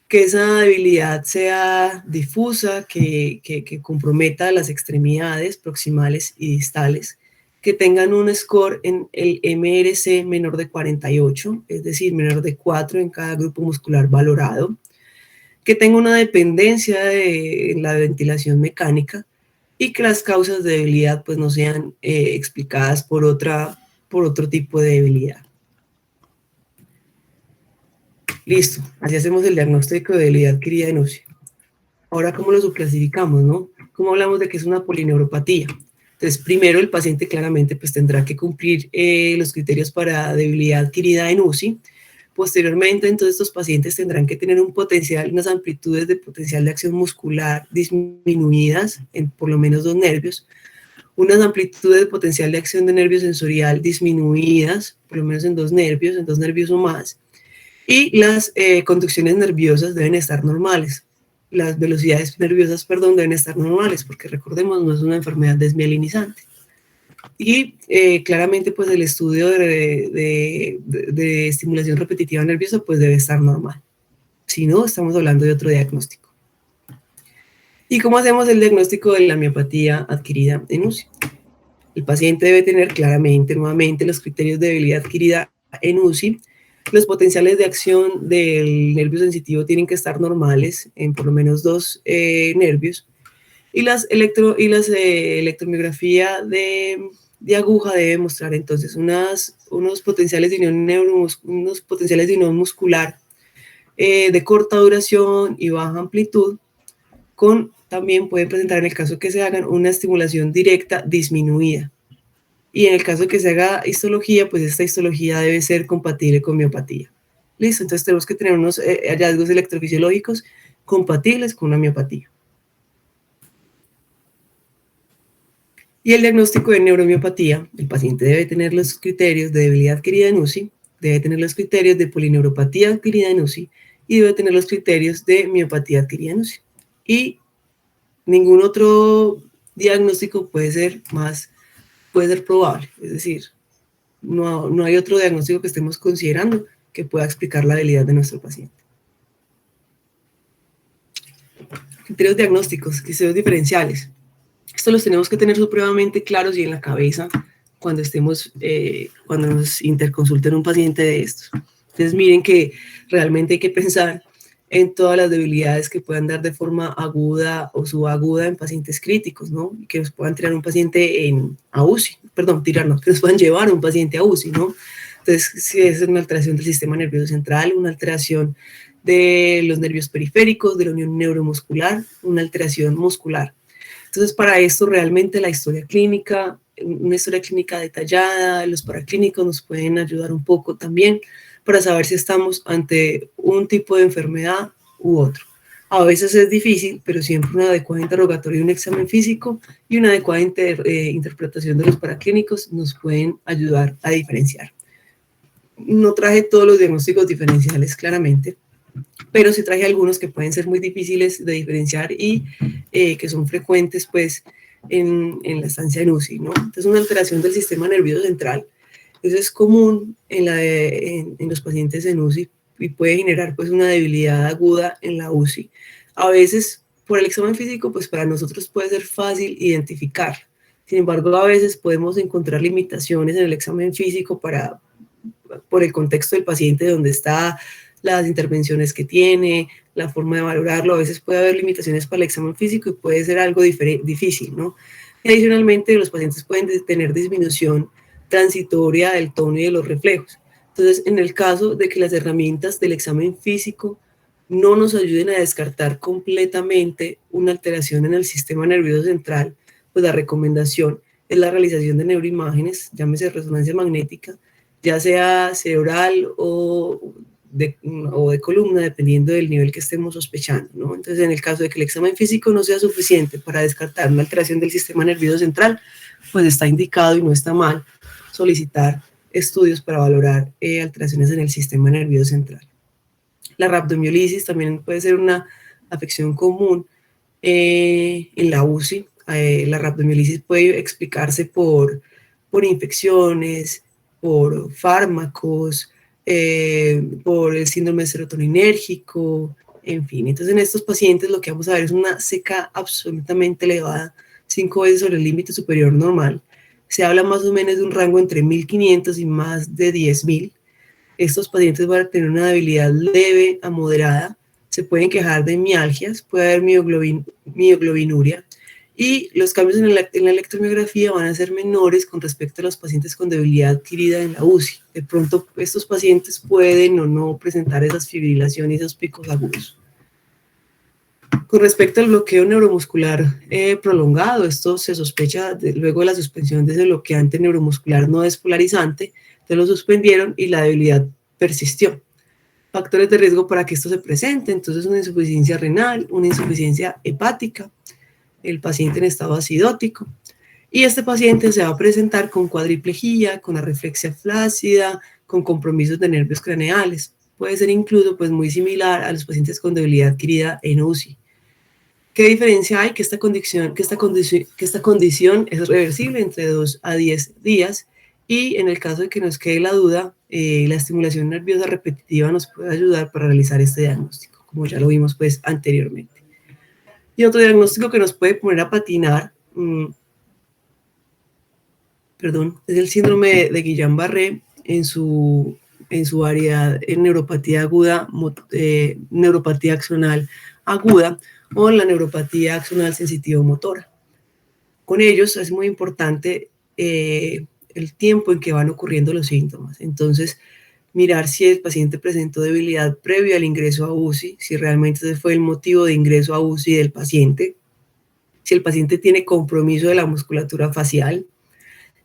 Que esa debilidad sea difusa, que comprometa las extremidades proximales y distales, que tengan un score en el MRC menor de 48, es decir, menor de 4 en cada grupo muscular valorado, que tenga una dependencia en la ventilación mecánica y que las causas de debilidad pues, no sean explicadas por otro tipo de debilidad. Listo, así hacemos el diagnóstico de debilidad adquirida en UCI. Ahora, ¿cómo lo subclasificamos, no? ¿Cómo hablamos de que es una polineuropatía? Entonces, primero el paciente claramente pues, tendrá que cumplir los criterios para debilidad adquirida en UCI. Posteriormente, entonces, estos pacientes tendrán que tener un potencial, unas amplitudes de potencial de acción muscular disminuidas en por lo menos 2 nervios, unas amplitudes de potencial de acción de nervio sensorial disminuidas, por lo menos en 2 nervios o más, y las conducciones nerviosas deben estar normales. Las velocidades nerviosas, deben estar normales, porque recordemos, no es una enfermedad desmielinizante. Y claramente, pues el estudio de estimulación repetitiva nerviosa, pues debe estar normal. Si no, estamos hablando de otro diagnóstico. ¿Y cómo hacemos el diagnóstico de la miopatía adquirida en UCI? El paciente debe tener claramente, nuevamente, los criterios de debilidad adquirida en UCI. Los potenciales de acción del nervio sensitivo tienen que estar normales en por lo menos 2 nervios. Y la electromiografía de aguja debe mostrar entonces unos potenciales de unión muscular de corta duración y baja amplitud, también puede presentar en el caso que se hagan una estimulación directa disminuida. Y en el caso de que se haga histología, pues esta histología debe ser compatible con miopatía. Listo, entonces tenemos que tener unos hallazgos electrofisiológicos compatibles con una miopatía. Y el diagnóstico de neuromiopatía, el paciente debe tener los criterios de debilidad adquirida en UCI, debe tener los criterios de polineuropatía adquirida en UCI y debe tener los criterios de miopatía adquirida en UCI. Y ningún otro diagnóstico puede ser probable, es decir, no hay otro diagnóstico que estemos considerando que pueda explicar la debilidad de nuestro paciente. Criterios diagnósticos, criterios diferenciales. Estos los tenemos que tener supremamente claros y en la cabeza cuando nos interconsulten un paciente de estos. Entonces miren que realmente hay que pensar en todas las debilidades que puedan dar de forma aguda o subaguda en pacientes críticos, ¿no? Y que nos puedan tirar un paciente a UCI, perdón, tirarnos, que nos puedan llevar a un paciente a UCI, ¿no? Entonces, si es una alteración del sistema nervioso central, una alteración de los nervios periféricos, de la unión neuromuscular, una alteración muscular. Entonces, para esto realmente la historia clínica, una historia clínica detallada, los paraclínicos nos pueden ayudar un poco también para saber si estamos ante un tipo de enfermedad u otro. A veces es difícil, pero siempre un adecuado interrogatorio y un examen físico y una adecuada interpretación de los paraclínicos nos pueden ayudar a diferenciar. No traje todos los diagnósticos diferenciales, claramente, pero sí traje algunos que pueden ser muy difíciles de diferenciar y que son frecuentes, pues, en la estancia en UCI, ¿no? Entonces, una alteración del sistema nervioso central. Eso es común en los pacientes en UCI y puede generar, pues, una debilidad aguda en la UCI. A veces, por el examen físico, pues, para nosotros puede ser fácil identificar. Sin embargo, a veces podemos encontrar limitaciones en el examen físico por el contexto del paciente, donde está, las intervenciones que tiene, la forma de valorarlo. A veces puede haber limitaciones para el examen físico y puede ser algo difícil, ¿no? Y adicionalmente, los pacientes pueden tener disminución transitoria del tono y de los reflejos. Entonces, en el caso de que las herramientas del examen físico no nos ayuden a descartar completamente una alteración en el sistema nervioso central, pues la recomendación es la realización de neuroimágenes, llámese resonancia magnética, ya sea cerebral o de columna, dependiendo del nivel que estemos sospechando, ¿no? Entonces, en el caso de que el examen físico no sea suficiente para descartar una alteración del sistema nervioso central, pues está indicado y no está mal solicitar estudios para valorar alteraciones en el sistema nervioso central. La rhabdomiolisis también puede ser una afección común en la UCI. La rhabdomiolisis puede explicarse por infecciones, por fármacos, por el síndrome serotoninérgico, en fin. Entonces, en estos pacientes lo que vamos a ver es una CK absolutamente elevada, 5 veces sobre el límite superior normal. Se habla más o menos de un rango entre 1.500 y más de 10.000. Estos pacientes van a tener una debilidad leve a moderada, se pueden quejar de mialgias, puede haber mioglobinuria, y los cambios en la electromiografía van a ser menores con respecto a los pacientes con debilidad adquirida en la UCI. De pronto, estos pacientes pueden o no presentar esas fibrilaciones y esos picos agudos. Con respecto al bloqueo neuromuscular prolongado, esto se sospecha luego de la suspensión de ese bloqueante neuromuscular no despolarizante, entonces lo suspendieron y la debilidad persistió. Factores de riesgo para que esto se presente, entonces una insuficiencia renal, una insuficiencia hepática, el paciente en estado acidótico, y este paciente se va a presentar con cuadriplejía, con arreflexia flácida, con compromisos de nervios craneales. Puede ser incluso, pues, muy similar a los pacientes con debilidad adquirida en UCI. ¿Qué diferencia hay? Que esta condición es reversible entre 2 a 10 días, y en el caso de que nos quede la duda, la estimulación nerviosa repetitiva nos puede ayudar para realizar este diagnóstico, como ya lo vimos, pues, anteriormente. Y otro diagnóstico que nos puede poner a patinar, es el síndrome de Guillain-Barré en su variedad en neuropatía aguda, neuropatía axonal aguda, o la neuropatía axonal sensitivo-motora. Con ellos es muy importante el tiempo en que van ocurriendo los síntomas. Entonces, mirar si el paciente presentó debilidad previo al ingreso a UCI, si realmente ese fue el motivo de ingreso a UCI del paciente, si el paciente tiene compromiso de la musculatura facial,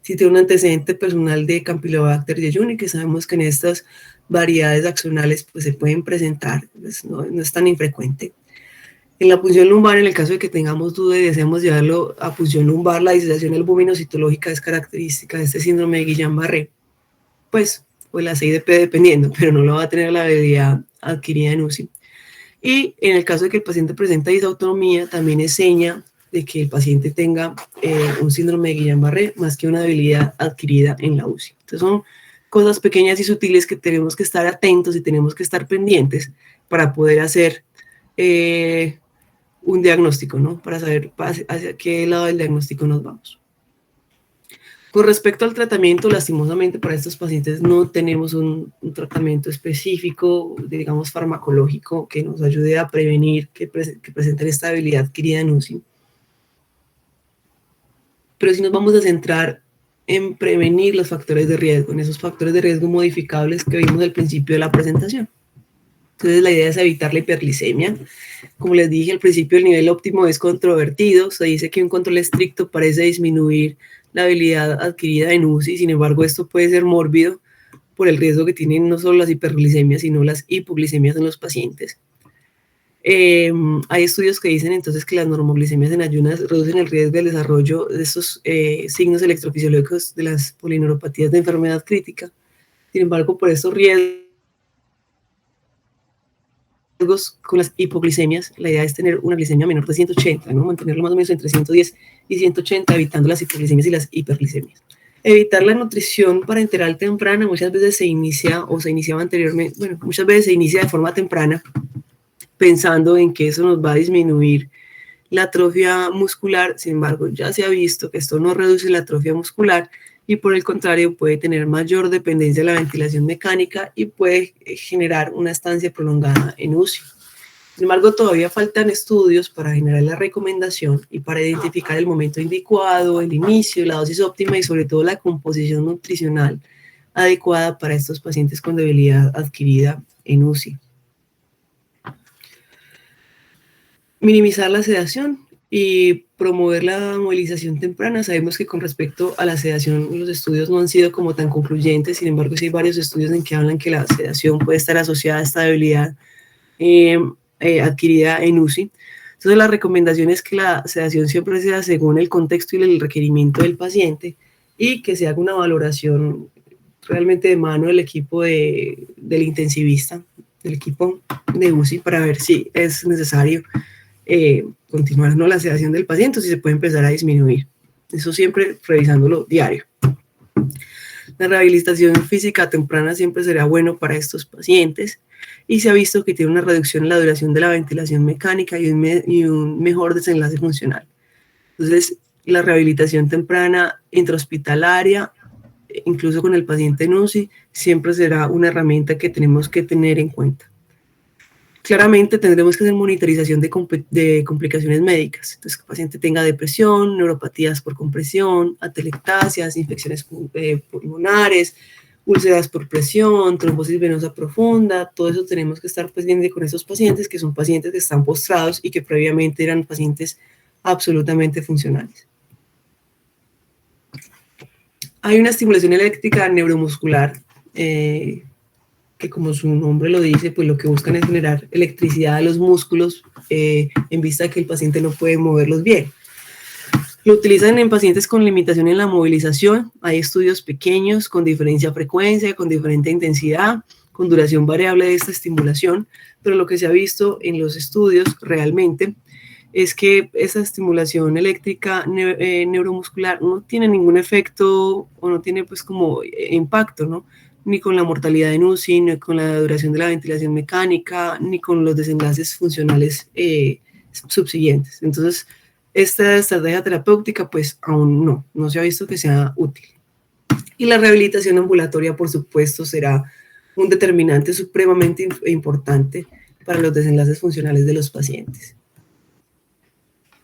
si tiene un antecedente personal de Campylobacter jejuni, que sabemos que en estas variedades axonales pues, se pueden presentar, pues, no es tan infrecuente. En la punción lumbar, en el caso de que tengamos duda y deseamos llevarlo a punción lumbar, la disociación albumino-citológica es característica de este síndrome de Guillain-Barré, pues la CIDP dependiendo, pero no lo va a tener la debilidad adquirida en UCI. Y en el caso de que el paciente presenta disautonomía, también es seña de que el paciente tenga un síndrome de Guillain-Barré más que una debilidad adquirida en la UCI. Entonces son cosas pequeñas y sutiles que tenemos que estar atentos y tenemos que estar pendientes para poder hacer un diagnóstico, ¿no? Para saber hacia qué lado del diagnóstico nos vamos. Con respecto al tratamiento, lastimosamente para estos pacientes no tenemos un tratamiento específico, digamos farmacológico, que nos ayude a prevenir que presenten esta habilidad adquirida en UCI. Pero sí nos vamos a centrar en prevenir los factores de riesgo, en esos factores de riesgo modificables que vimos al principio de la presentación. Entonces la idea es evitar la hiperglicemia. Como les dije al principio, el nivel óptimo es controvertido. Se dice que un control estricto parece disminuir la habilidad adquirida en UCI, sin embargo esto puede ser mórbido por el riesgo que tienen no solo las hiperglicemias, sino las hipoglicemias en los pacientes. Hay estudios que dicen entonces que las normoglicemias en ayunas reducen el riesgo del desarrollo de estos signos electrofisiológicos de las polineuropatías de enfermedad crítica. Sin embargo, por estos riesgos con las hipoglicemias, la idea es tener una glicemia menor de 180, ¿no? Mantenerlo más o menos entre 110 y 180, evitando las hipoglicemias y las hiperglicemias. Evitar la nutrición parenteral temprana muchas veces se inicia, o se iniciaba anteriormente, bueno, muchas veces se inicia de forma temprana, pensando en que eso nos va a disminuir la atrofia muscular. Sin embargo, ya se ha visto que esto no reduce la atrofia muscular y por el contrario puede tener mayor dependencia de la ventilación mecánica y puede generar una estancia prolongada en UCI. Sin embargo, todavía faltan estudios para generar la recomendación y para identificar el momento adecuado, el inicio, la dosis óptima y sobre todo la composición nutricional adecuada para estos pacientes con debilidad adquirida en UCI. Minimizar la sedación y promover la movilización temprana. Sabemos que con respecto a la sedación los estudios no han sido como tan concluyentes, sin embargo sí hay varios estudios en que hablan que la sedación puede estar asociada a esta debilidad adquirida en UCI. Entonces la recomendación es que la sedación siempre sea según el contexto y el requerimiento del paciente y que se haga una valoración realmente de mano del equipo del intensivista, del equipo de UCI, para ver si es necesario continuar la sedación del paciente o si se puede empezar a disminuir. Eso siempre revisándolo diario. La rehabilitación física temprana siempre será bueno para estos pacientes y se ha visto que tiene una reducción en la duración de la ventilación mecánica y un mejor desenlace funcional. Entonces, la rehabilitación temprana intrahospitalaria, incluso con el paciente en UCI, siempre será una herramienta que tenemos que tener en cuenta. Claramente tendremos que hacer monitorización de complicaciones médicas. Entonces, que el paciente tenga depresión, neuropatías por compresión, atelectasias, infecciones pulmonares, úlceras por presión, trombosis venosa profunda. Todo eso tenemos que estar pendiente con esos pacientes que son pacientes que están postrados y que previamente eran pacientes absolutamente funcionales. Hay una estimulación eléctrica neuromuscular que como su nombre lo dice, pues lo que buscan es generar electricidad a los músculos en vista de que el paciente no puede moverlos bien. Lo utilizan en pacientes con limitación en la movilización. Hay estudios pequeños con diferente frecuencia, con diferente intensidad, con duración variable de esta estimulación, pero lo que se ha visto en los estudios realmente es que esa estimulación eléctrica neuromuscular no tiene ningún efecto o no tiene pues como impacto, ¿no? Ni con la mortalidad en UCI, ni con la duración de la ventilación mecánica, ni con los desenlaces funcionales subsiguientes. Entonces, esta estrategia terapéutica, pues aún no se ha visto que sea útil. Y la rehabilitación ambulatoria, por supuesto, será un determinante supremamente importante para los desenlaces funcionales de los pacientes.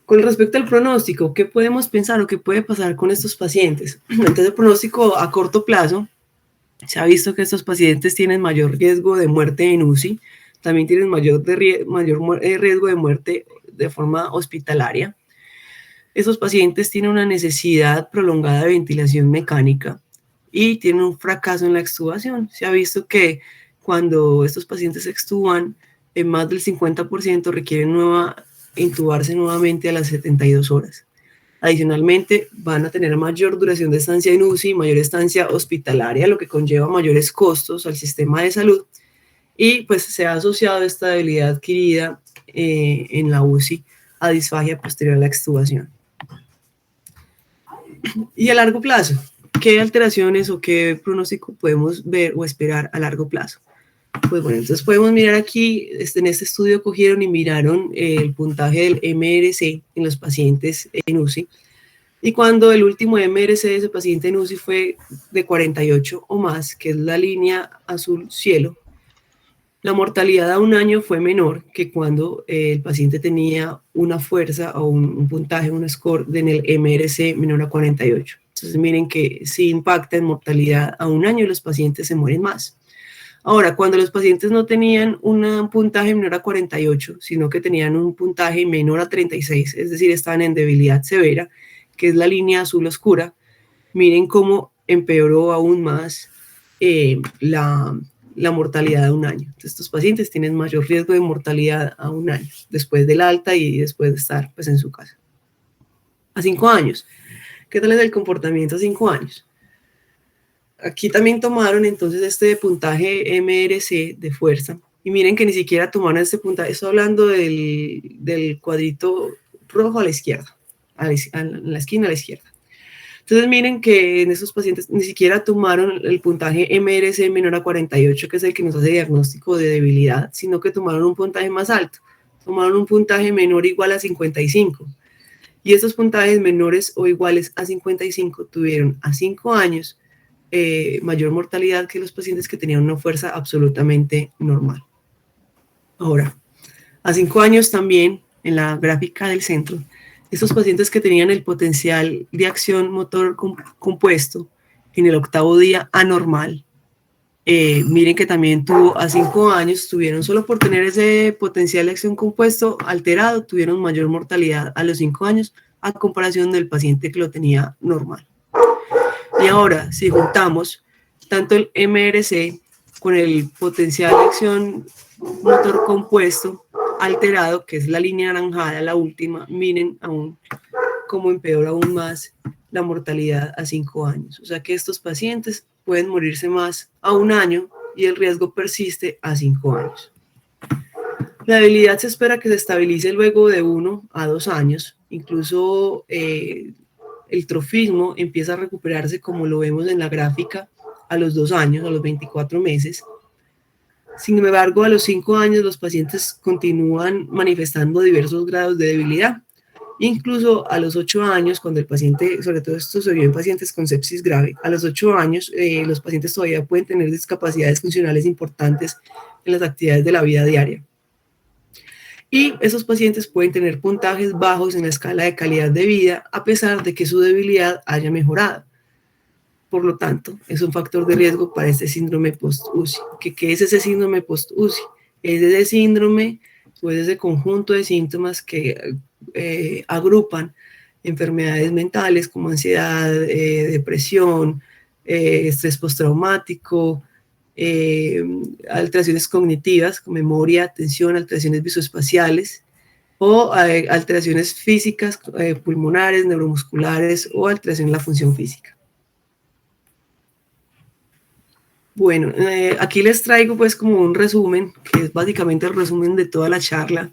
Con respecto al pronóstico, ¿qué podemos pensar o qué puede pasar con estos pacientes? Entonces, el pronóstico a corto plazo, se ha visto que estos pacientes tienen mayor riesgo de muerte en UCI, también tienen mayor riesgo de muerte de forma hospitalaria. Estos pacientes tienen una necesidad prolongada de ventilación mecánica y tienen un fracaso en la extubación. Se ha visto que cuando estos pacientes extuban, en más del 50% requieren intubarse nuevamente a las 72 horas. Adicionalmente, van a tener mayor duración de estancia en UCI, mayor estancia hospitalaria, lo que conlleva mayores costos al sistema de salud. Y pues se ha asociado esta debilidad adquirida en la UCI a disfagia posterior a la extubación. Y a largo plazo, ¿qué alteraciones o qué pronóstico podemos ver o esperar a largo plazo? Pues bueno, entonces podemos mirar aquí, en este estudio cogieron y miraron el puntaje del MRC en los pacientes en UCI. Y cuando el último MRC de ese paciente en UCI fue de 48 o más, que es la línea azul cielo, la mortalidad a un año fue menor que cuando el paciente tenía una fuerza o un puntaje, un score en el MRC menor a 48. Entonces miren que sí impacta en mortalidad a un año y los pacientes se mueren más. Ahora, cuando los pacientes no tenían un puntaje menor a 48, sino que tenían un puntaje menor a 36, es decir, estaban en debilidad severa, que es la línea azul oscura, miren cómo empeoró aún más la mortalidad a un año. Entonces, estos pacientes tienen mayor riesgo de mortalidad a un año, después del alta y después de estar pues, en su casa. A 5 años. ¿Qué tal es el comportamiento a 5 años? Aquí también tomaron entonces este puntaje MRC de fuerza. Y miren que ni siquiera tomaron este puntaje. Estoy hablando del cuadrito rojo a la izquierda, en la esquina a la izquierda. Entonces miren que en estos pacientes ni siquiera tomaron el puntaje MRC menor a 48, que es el que nos hace diagnóstico de debilidad, sino que tomaron un puntaje más alto. Tomaron un puntaje menor o igual a 55. Y estos puntajes menores o iguales a 55 tuvieron a 5 años mayor mortalidad que los pacientes que tenían una fuerza absolutamente normal. Ahora, a 5 años también, en la gráfica del centro, estos pacientes que tenían el potencial de acción motor compuesto en el 8º día anormal, miren que también tuvo a 5 años, tuvieron solo por tener ese potencial de acción compuesto alterado, tuvieron mayor mortalidad a los 5 años a comparación del paciente que lo tenía normal. Y ahora, si juntamos tanto el MRC con el potencial de acción motor compuesto alterado, que es la línea anaranjada, la última, miren aún cómo empeora aún más la mortalidad a 5 años. O sea que estos pacientes pueden morirse más a un año y el riesgo persiste a 5 años. La debilidad se espera que se estabilice luego de 1 a 2 años, incluso el trofismo empieza a recuperarse como lo vemos en la gráfica a los 2 años, a los 24 meses. Sin embargo, a los 5 años los pacientes continúan manifestando diversos grados de debilidad. Incluso a los 8 años, cuando el paciente, sobre todo esto se vio en pacientes con sepsis grave, a los 8 años los pacientes todavía pueden tener discapacidades funcionales importantes en las actividades de la vida diaria. Y esos pacientes pueden tener puntajes bajos en la escala de calidad de vida a pesar de que su debilidad haya mejorado. Por lo tanto, es un factor de riesgo para este síndrome post-UCI. ¿Qué es ese síndrome post-UCI? Es ese síndrome o es ese conjunto de síntomas que agrupan enfermedades mentales como ansiedad, depresión, estrés postraumático, alteraciones cognitivas, memoria, atención, alteraciones visoespaciales o alteraciones físicas, pulmonares, neuromusculares o alteración en la función física. Bueno, aquí les traigo pues como un resumen, que es básicamente el resumen de toda la charla,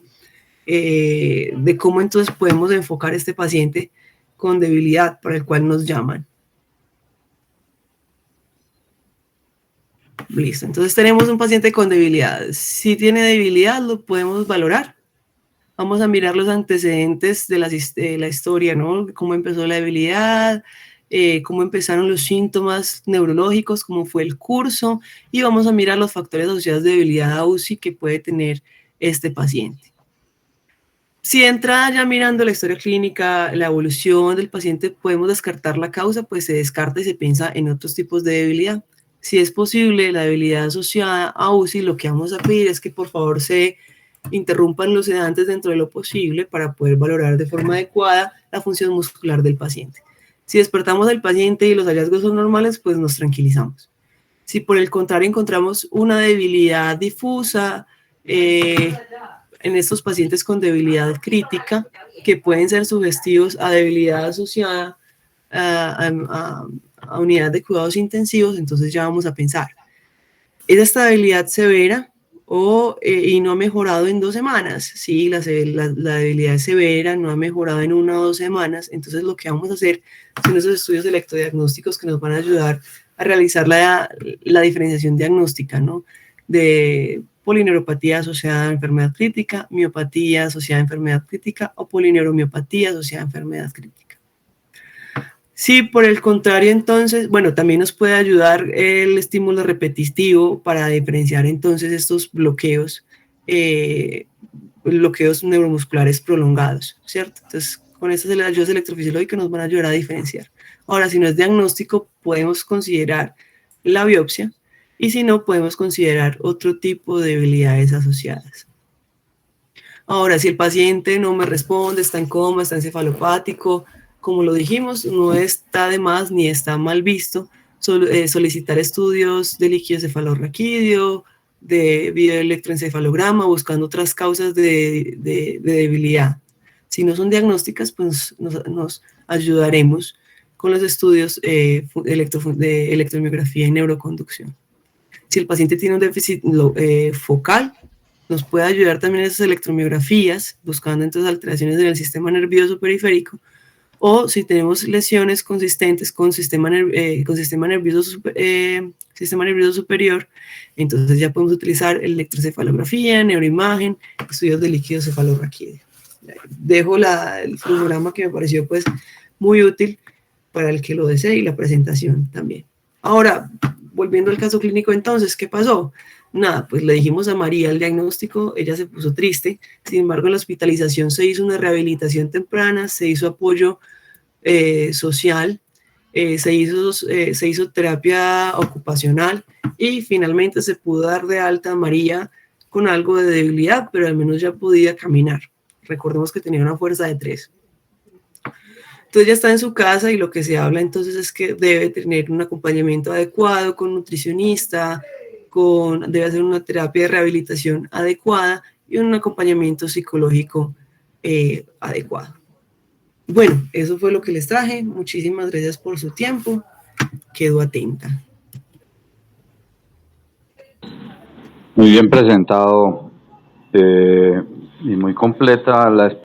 de cómo entonces podemos enfocar a este paciente con debilidad para el cual nos llaman. Listo, entonces tenemos un paciente con debilidad. Si tiene debilidad, lo podemos valorar. Vamos a mirar los antecedentes de la historia, ¿no? Cómo empezó la debilidad, cómo empezaron los síntomas neurológicos, cómo fue el curso, y vamos a mirar los factores asociados de debilidad a UCI que puede tener este paciente. Si de entrada ya mirando la historia clínica, la evolución del paciente, podemos descartar la causa, pues se descarta y se piensa en otros tipos de debilidad. Si es posible, la debilidad asociada a UCI, lo que vamos a pedir es que por favor se interrumpan los sedantes dentro de lo posible para poder valorar de forma adecuada la función muscular del paciente. Si despertamos al paciente y los hallazgos son normales, pues nos tranquilizamos. Si por el contrario encontramos una debilidad difusa en estos pacientes con debilidad crítica, que pueden ser sugestivos a debilidad asociada a unidad de cuidados intensivos, entonces ya vamos a pensar, ¿es esta debilidad severa y no ha mejorado en 2 semanas? Sí, la debilidad es severa, no ha mejorado en 1 o 2 semanas, entonces lo que vamos a hacer son esos estudios electrodiagnósticos que nos van a ayudar a realizar la diferenciación diagnóstica, ¿no? De polineuropatía asociada a enfermedad crítica, miopatía asociada a enfermedad crítica o polineuromiopatía asociada a enfermedad crítica. Sí, por el contrario, entonces, bueno, también nos puede ayudar el estímulo repetitivo para diferenciar entonces estos bloqueos neuromusculares prolongados, ¿cierto? Entonces, con estas ayudas electrofisiológicas nos van a ayudar a diferenciar. Ahora, si no es diagnóstico, podemos considerar la biopsia, y si no, podemos considerar otro tipo de debilidades asociadas. Ahora, si el paciente no me responde, está en coma, está encefalopático, como lo dijimos, no está de más ni está mal visto solicitar estudios de líquido cefalorraquídeo, de videoelectroencefalograma, buscando otras causas de debilidad. Si no son diagnósticas, pues nos ayudaremos con los estudios de electromiografía y neuroconducción. Si el paciente tiene un déficit focal, nos puede ayudar también esas electromiografías, buscando entonces alteraciones en el sistema nervioso periférico, o si tenemos lesiones consistentes con sistema nervioso superior, entonces ya podemos utilizar electrocefalografía, neuroimagen, estudios de líquido cefalorraquídeo. Dejo el programa que me pareció pues muy útil para el que lo desee y la presentación también. Ahora, volviendo al caso clínico entonces, ¿qué pasó? Nada, pues le dijimos a María el diagnóstico, ella se puso triste, sin embargo en la hospitalización se hizo una rehabilitación temprana, se hizo apoyo social, se hizo terapia ocupacional y finalmente se pudo dar de alta a María con algo de debilidad, pero al menos ya podía caminar. Recordemos que tenía una fuerza de 3. Entonces ya está en su casa y lo que se habla entonces es que debe tener un acompañamiento adecuado con nutricionista, debe hacer una terapia de rehabilitación adecuada y un acompañamiento psicológico adecuado. Bueno, eso fue lo que les traje. Muchísimas gracias por su tiempo. Quedo atenta. Muy bien presentado y muy completa la